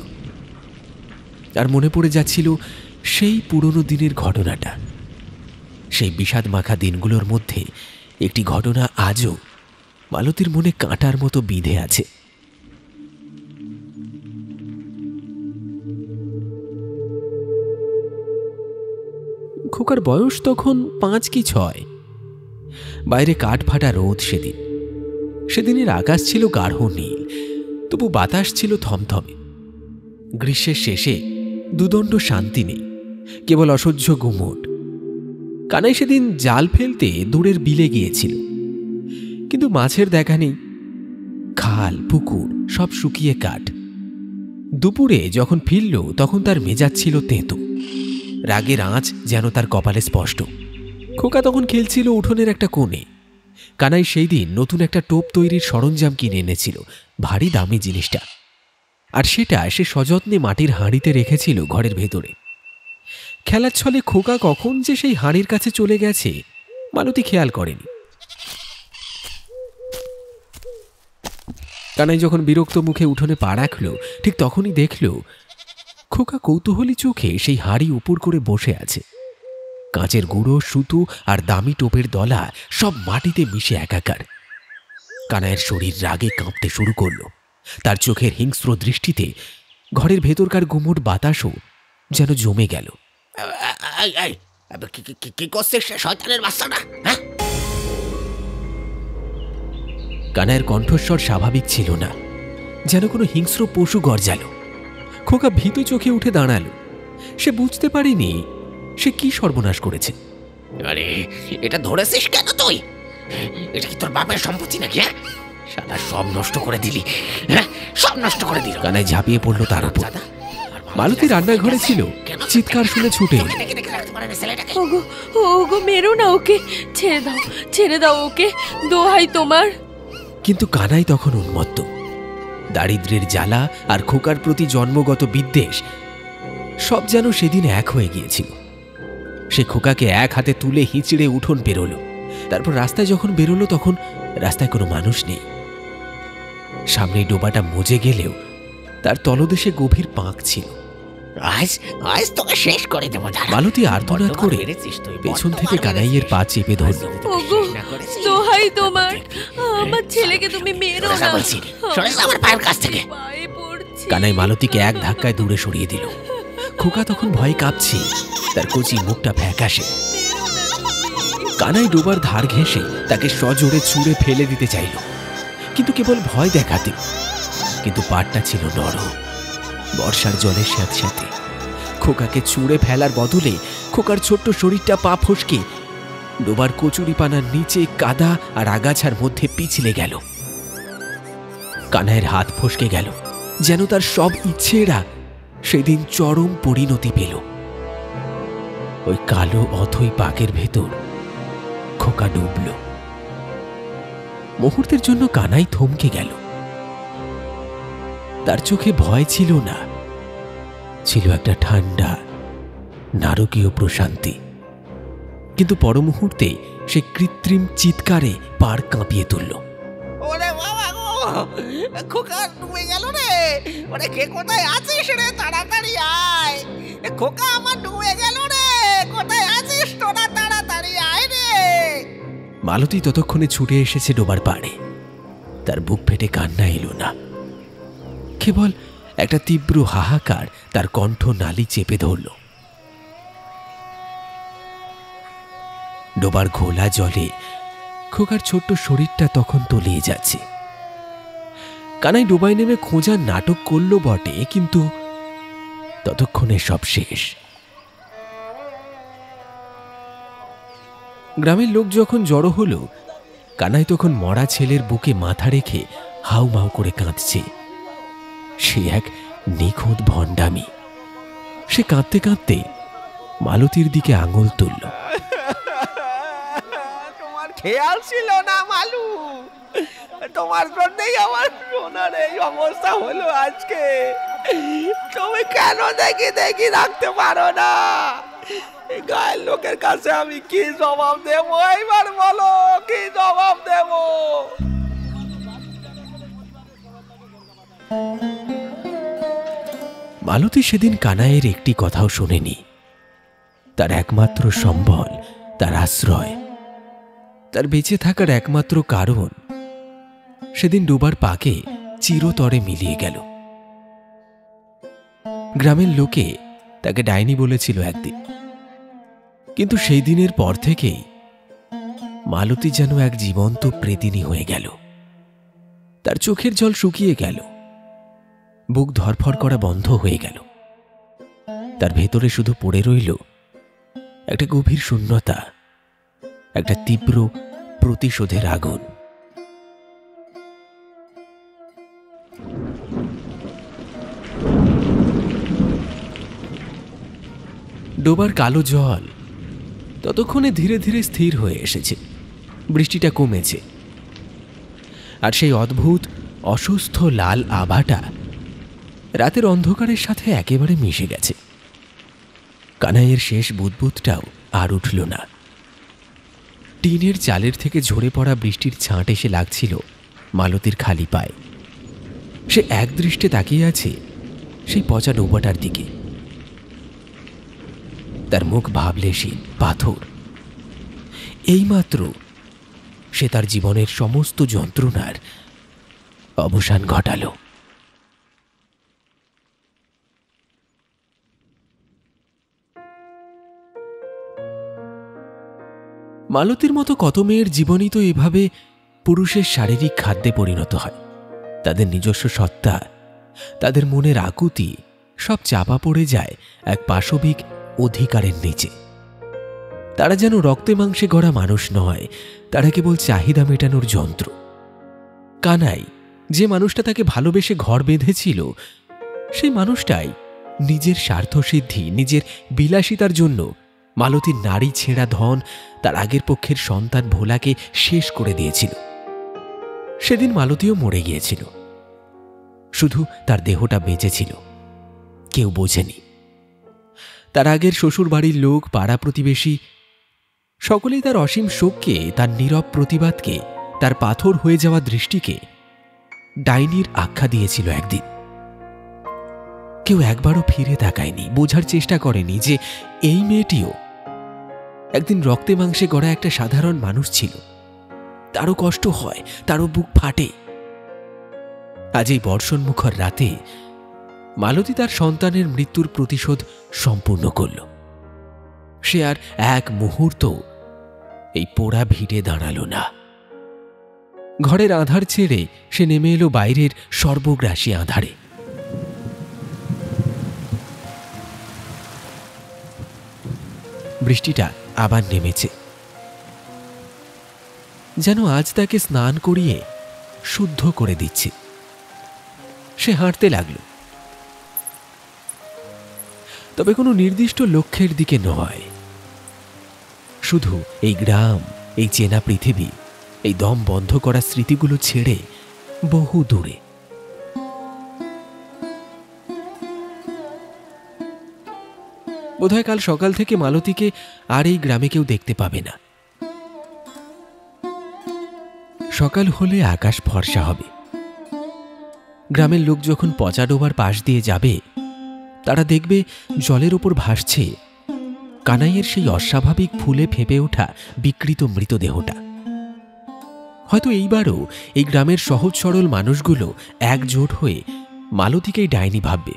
Speaker 1: আর মনে পড়ে যাচ্ছিল সেই পুরনো দিনের ঘটনাটা। সেই বিষাদ মাখা দিনগুলোর মধ্যে একটি ঘটনা আজও মালতীর মনে কাঁটার মতো বিঁধে আছে। খোকার বয়স তখন 5 কি 6। বাইরে কাঠ ফাটা রোদ। সেদিনের আকাশ ছিল গাঢ় নীল, তবু বাতাস ছিল থমথমে। গ্রীষ্মের শেষে দুদণ্ড শান্তি নেই, কেবল অসহ্য গুমোট। কানাই সেদিন জাল ফেলতে দূরের বিলে গিয়েছিল, কিন্তু মাছের দেখা নেই। খাল পুকুর সব শুকিয়ে কাঠ। দুপুরে যখন ফিরল তখন তার মেজাজ ছিল তেঁতো। রাগের আঁচ যেন তার কপালে স্পষ্ট। খোকা তখন খেলছিল উঠোনের একটা কোণে। কানাই সেই দিন নতুন একটা টোপ তৈরির সরঞ্জাম কিনে এনেছিল, ভারী দামি জিনিসটা। আর সেটা সে সযত্নে মাটির হাঁড়িতে রেখেছিল ঘরের ভেতরে। খেলার ছলে খোকা কখন যে সেই হাঁড়ির কাছে চলে গেছে মালতী খেয়াল করেনি। কানাই যখন বিরক্ত মুখে উঠোনে পা রাখল, ঠিক তখনই দেখল খোকা কৌতূহলী চোখে সেই হাঁড়ি উপর করে বসে আছে। কাঁচের গুঁড়ো, সুতো আর দামি টোপের দলা সব মাটিতে মিশে একাকার। কানাইয়ের শরীর রাগে কাঁপতে শুরু করল। তার চোখের হিংস্র দৃষ্টিতে ঘরের ভেতরকার গুমোট বাতাসও যেন জমে গেল।
Speaker 4: কি করছিস শয়তানের বাচ্চাটা? হ্যাঁ,
Speaker 1: কানাইয়ের কণ্ঠস্বর স্বাভাবিক ছিল না, যেন কোনো হিংস্র পশু গর্জাল। খোকা ভীতু চোখে উঠে দাঁড়ালো। সে বুঝতে পারেনি সে কি সর্বনাশ করেছে।
Speaker 4: আরে এটা ধরেছিস কেন তুই? এটা কি তোর বাপের সম্পত্তি নাকি? হ্যাঁ, সাদা সব নষ্ট করে দিলি। হ্যাঁ, সব নষ্ট করে দিল।
Speaker 1: কানাই ঝাঁপিয়ে পড়ল তার উপর। মালতী রান্নাঘরে ছিল, চিৎকার শুনে ছুটে এলো।
Speaker 3: ওগো ওগো, মেরো না ওকে, ছেড়ে দাও ওকে, দোহাই তোমার।
Speaker 1: কিন্তু কানাই তখন উন্মত্ত। দারিদ্র্যের জ্বালা আর খোকার প্রতি জন্মগত বিদ্বেষ সব যেন সেদিন এক হয়ে গিয়েছিল। সে খোকাকে এক হাতে তুলে হিঁচড়ে উঠোন বেরোল। তারপর রাস্তায় যখন বেরোলো তখন রাস্তায় কোনো মানুষ নেই। সামনে ডোবাটা মজে গেলেও তার তলদেশে গভীর পাঁক ছিল।
Speaker 4: আজ তোকে শেষ করে দেবো।
Speaker 1: মালতী আর্তনাদ করে পেছন থেকে কানাইয়ের পা চেপে ধরল।
Speaker 3: ওগো, দোহাই তোমার, আমার ছেলেকে তুমি মেরো না।
Speaker 4: আমার পায়ের কাছ থেকে।
Speaker 1: কানাই মালতীকে এক ধাক্কায় দূরে সরিয়ে দিল। খোকা তখন ভয়ে কাঁপছে, তার কচি মুখটা ফ্যাকাশে। কানাই ডোবার ধার ঘেঁষে তাকে সজোরে ছুঁড়ে ফেলে দিতে চাইল, কিন্তু কেবল ভয় দেখাতে। কিন্তু পাটটা ছিল নরম, বর্ষার জলে স্যাঁতস্যাঁতে। খোকাকে ছুঁড়ে ফেলার বদলে খোকার ছোট্ট শরীরটা পা ফসকে ডোবার কচুরিপানার নিচে কাদা আর আগাছার মধ্যে পিছলে গেল। কানাইয়ের হাত ফসকে গেল, যেন তার সব ইচ্ছেরা সেদিন চরম পরিণতি পেল। ওই কালো অথই পাকের ভেতর খোকা ডুবল। মুহূর্তের জন্য কানাই থমকে গেল। তার চোখে ভয় ছিল না, ছিল একটা ঠান্ডা নারকীয় প্রশান্তি। কিন্তু পর মুহূর্তে সে কৃত্রিম চিৎকারে পাড় কাঁপিয়ে তুলল।
Speaker 4: ওরে বাবা গো, খোকা ডুবে গেল রে। ওরে কে কোথায় আছিস রে? তাড়াতাড়ি আয়। খোকা আমার ডুবে গেল রে। কোথায় আছিস তোরা? তাড়াতাড়ি আয় রে।
Speaker 1: মালতী ততক্ষণে ছুটে এসেছে ডোবার পাড়ে। তার বুক ফেটে কান্না এলো না, কেবল একটা তীব্র হাহাকার তার কণ্ঠ নালি চেপে ধরল। ডোবার ঘোলা জলে খোকার ছোট্ট শরীরটা তখন তলিয়ে যাচ্ছে। কানাই ডোবায় নেমে খোঁজার নাটক করল বটে, কিন্তু ততক্ষণে সব শেষ। গ্রামের লোক যখন জড়ো হলো, কানাই তখন মরা ছেলের বুকে মাথা রেখে হাউমাউ করে কাঁদছে। সে এক নিখুঁত ভণ্ডামি। সে কাঁদতে কাঁদতে মালতীর দিকে আঙুল তুলল।
Speaker 4: তোমার খেয়াল ছিল না মালু? তোমার জন্যই আমার সোনার এই অবস্থা হলো আজকে। তুমি কেন দেখি রাখতে পারো না? গায়ের লোকের কাছে আমি কি জবাব দেবো? এইবার বলো, কি জবাব দেব?
Speaker 1: মালতী সেদিন কানাইয়ের একটি কথাও শোনেনি। তার একমাত্র সম্বল, তার আশ্রয়, তার বেঁচে থাকার একমাত্র কারণ সেদিন ডোবার পাকে চিরতরে মিলিয়ে গেল। গ্রামের লোকে তাকে ডাইনি বলেছিল একদিন। কিন্তু সেই দিনের পর থেকেই মালতী যেন এক জীবন্ত প্রেতিনী হয়ে গেল। তার চোখের জল শুকিয়ে গেল, বুক ধরফর করা বন্ধ হয়ে গেল। তার ভেতরে শুধু পড়ে রইল একটা গভীর শূন্যতা, একটা তীব্র প্রতিশোধের আগুন। ডোবার কালো জল ততক্ষণে ধীরে ধীরে স্থির হয়ে এসেছে। বৃষ্টিটা কমেছে, আর সেই অদ্ভুত অসুস্থ লাল আভাটা রাতের অন্ধকারের সাথে একেবারে মিশে গেছে। কানাইয়ের শেষ বুদবুদটাও আর উঠল না। টিনের চালের থেকে ঝরে পড়া বৃষ্টির ছাঁট এসে লাগছিল মালতীর খালি পায়ে। সে একদৃষ্টে তাকিয়ে আছে সেই পচা ডোবাটার দিকে। তার মুখ ভাবলেশীন পাথর। এইমাত্র সে তার জীবনের সমস্ত যন্ত্রণার অবসান ঘটাল। মালতীর মতো কত মেয়ের জীবনই তো এভাবে পুরুষের শারীরিক খাদ্যে পরিণত হয়। তাদের নিজস্ব সত্তা, তাদের মনের আকুতি সব চাপা পড়ে যায় এক পাশবিক অধিকারের নিচে। তারা যেন রক্তে মাংসে গড়া মানুষ নয়, তারা কেবল চাহিদা মেটানোর যন্ত্র। কানাই, যে মানুষটা তাকে ভালোবেসে ঘর বেঁধেছিল, সেই মানুষটাই নিজের স্বার্থসিদ্ধি, নিজের বিলাসিতার জন্য মালতীর নারী ছেঁড়া ধন, তার আগের পক্ষের সন্তান ভোলাকে শেষ করে দিয়েছিল। সেদিন মালতীও মরে গিয়েছিল, শুধু তার দেহটা বেঁচেছিল। কেউ বোঝেনি। তার আগের শ্বশুর বাড়ির লোক, পাড়া প্রতিবেশী সকলেই তার অসীম শোককে, তার নীরব প্রতিবাদকে, তার পাথর হয়ে যাওয়া দৃষ্টিকে ডাইনির আখ্যা দিয়েছিল একদিন। কেউ একবারও ফিরে তাকায়নি, বোঝার চেষ্টা করেনি যে এই মেয়েটিও একদিন রক্তে মাংসে গড়া একটা সাধারণ মানুষ ছিল। তারও কষ্ট হয়, তারও বুক ফাটে। আজ এই বর্ষণমুখর রাতে মালতী তার সন্তানের মৃত্যুর প্রতিশোধ সম্পূর্ণ করল। সে আর এক মুহূর্ত এই পোড়া ভিড়ে দাঁড়াল না। ঘরের আঁধার ছেড়ে সে নেমে এলো বাইরের সর্বগ্রাসী আঁধারে। বৃষ্টিটা আবার নেমেছে, যেন আজ তাকে স্নান করিয়ে শুদ্ধ করে দিচ্ছে। সে হাঁটতে লাগল, তবে কোনো নির্দিষ্ট লক্ষ্যের দিকে নয়। শুধু এই গ্রাম, এই চেনা পৃথিবী, এই দম বন্ধ করা স্মৃতিগুলো ছেড়ে বহু দূরে। বোধহয় কাল সকাল থেকে মালতীকে আর এই গ্রামে কেউ দেখতে পাবে না। সকাল হলে আকাশ ফর্সা হবে। গ্রামের লোক যখন পচা ডোবার পাশ দিয়ে যাবে, তারা দেখবে জলের ওপর ভাসছে কানাইয়ের সেই অস্বাভাবিক ফুলে ফেঁপে ওঠা বিকৃত মৃতদেহটা। হয়তো এইবারও এই গ্রামের সহজ সরল মানুষগুলো একজোট হয়ে মালতীকেই ডাইনি ভাববে।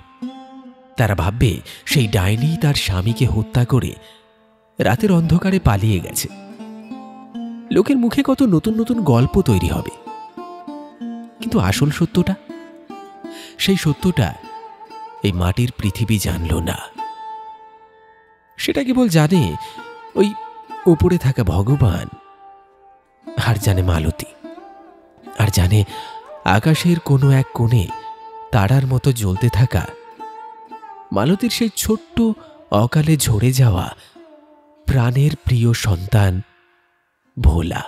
Speaker 1: তারা ভাববে সেই ডাইনি তার স্বামীকে হত্যা করে রাতের অন্ধকারে পালিয়ে গেছে। লোকের মুখে কত নতুন নতুন গল্প তৈরি হবে, কিন্তু আসল সত্যটা, সেই সত্যটা এই মাটির পৃথিবী জানল না। সেটা কেবল জানে ওই উপরে থাকা ভগবান, আর জানে মালতী, আর জানে আকাশের কোনো এক কোণে তারার মতো জ্বলতে থাকা মালতীর সেই ছোট্ট অকালে ঝরে যাওয়া প্রাণের প্রিয় সন্তান ভোলা।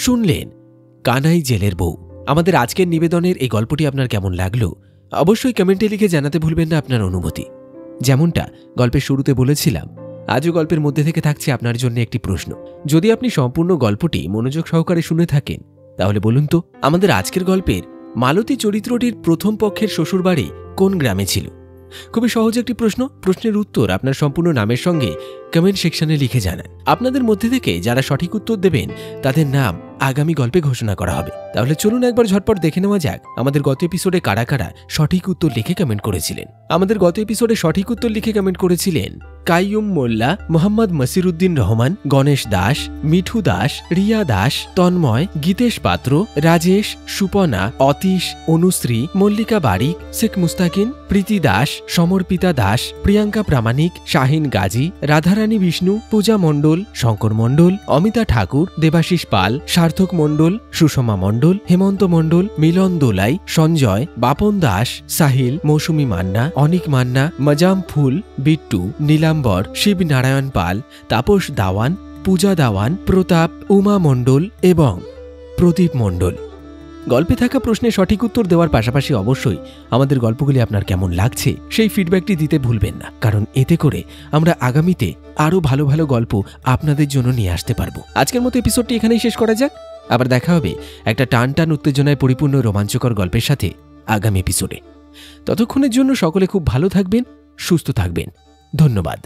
Speaker 1: শুনলেন কানাই জেলের বউ। আমাদের আজকের নিবেদনের এই গল্পটি আপনার কেমন লাগলো অবশ্যই কমেন্টে লিখে জানাতে ভুলবেন না আপনার অনুভূতি। যেমনটা গল্পের শুরুতে বলেছিলাম, আজও গল্পের মধ্যে থেকে থাকছে আপনার জন্য একটি প্রশ্ন। যদি আপনি সম্পূর্ণ গল্পটি মনোযোগ সহকারে শুনে থাকেন, তাহলে বলুন তো, আমাদের আজকের গল্পের মালতী চরিত্রটির প্রথম পক্ষের শ্বশুরবাড়ি কোন গ্রামে ছিল? খুবই সহজ একটি প্রশ্ন। প্রশ্নের উত্তর আপনার সম্পূর্ণ নামের সঙ্গে কমেন্ট সেকশনে লিখে জানান। আপনাদের মধ্যে থেকে যারা সঠিক উত্তর দেবেন তাদের নাম আগামী গল্পে ঘোষণা করা হবে। তাহলে চলুন একবার ঝটপট দেখে নেওয়া যাক আমাদের গত এপিসোডে কারা কারা সঠিক উত্তর লিখে কমেন্ট করেছিলেন। আমাদের গত এপিসোডে সঠিক উত্তর লিখে কমেন্ট করেছিলেন কাইয়ুম মোল্লা, মোহাম্মদ মসিরুদ্দিন রহমান, গণেশ দাস, মিঠু দাস, রিয়া দাস, তন্ময়, গীতেশ পাত্র, রাজেশ, সুপনা, অতীশ, অনুশ্রী, মল্লিকা বারিক, শেখ মুস্তাকিন, প্রীতি দাস, সমর্পিতা দাস, প্রিয়াঙ্কা প্রামাণিক, শাহিন গাজী, রাধারানী বিষ্ণু, পূজা মণ্ডল, শঙ্কর মণ্ডল, অমিতা ঠাকুর, দেবাশিস পাল, সার্থক মণ্ডল, সুষমা মণ্ডল, হেমন্ত মণ্ডল, মিলন দোলাই, সঞ্জয়, বাপন দাস, সাহিল, মৌসুমী মান্না, অনিক মান্না, মজাম ফুল, বিট্টু, নীলাম্বর, শিব নারায়ণ পাল, তাপস দাওয়ান, পূজা দাওয়ান, প্রতাপ, উমা মণ্ডল এবং প্রদীপ মণ্ডল। গল্পে থাকা প্রশ্নে সঠিক উত্তর দেওয়ার পাশাপাশি অবশ্যই আমাদের গল্পগুলি আপনার কেমন লাগছে সেই ফিডব্যাকটি দিতে ভুলবেন না, কারণ এতে করে আমরা আগামীতে আরও ভালো ভালো গল্প আপনাদের জন্য নিয়ে আসতে পারবো। আজকের মতো এপিসোডটি এখানেই শেষ করা যাক। আবার দেখা হবে একটা টান টান উত্তেজনায় পরিপূর্ণ রোমাঞ্চকর গল্পের সাথে আগামী এপিসোডে। ততক্ষণের জন্য সকলে খুব ভালো থাকবেন, সুস্থ থাকবেন। ধন্যবাদ।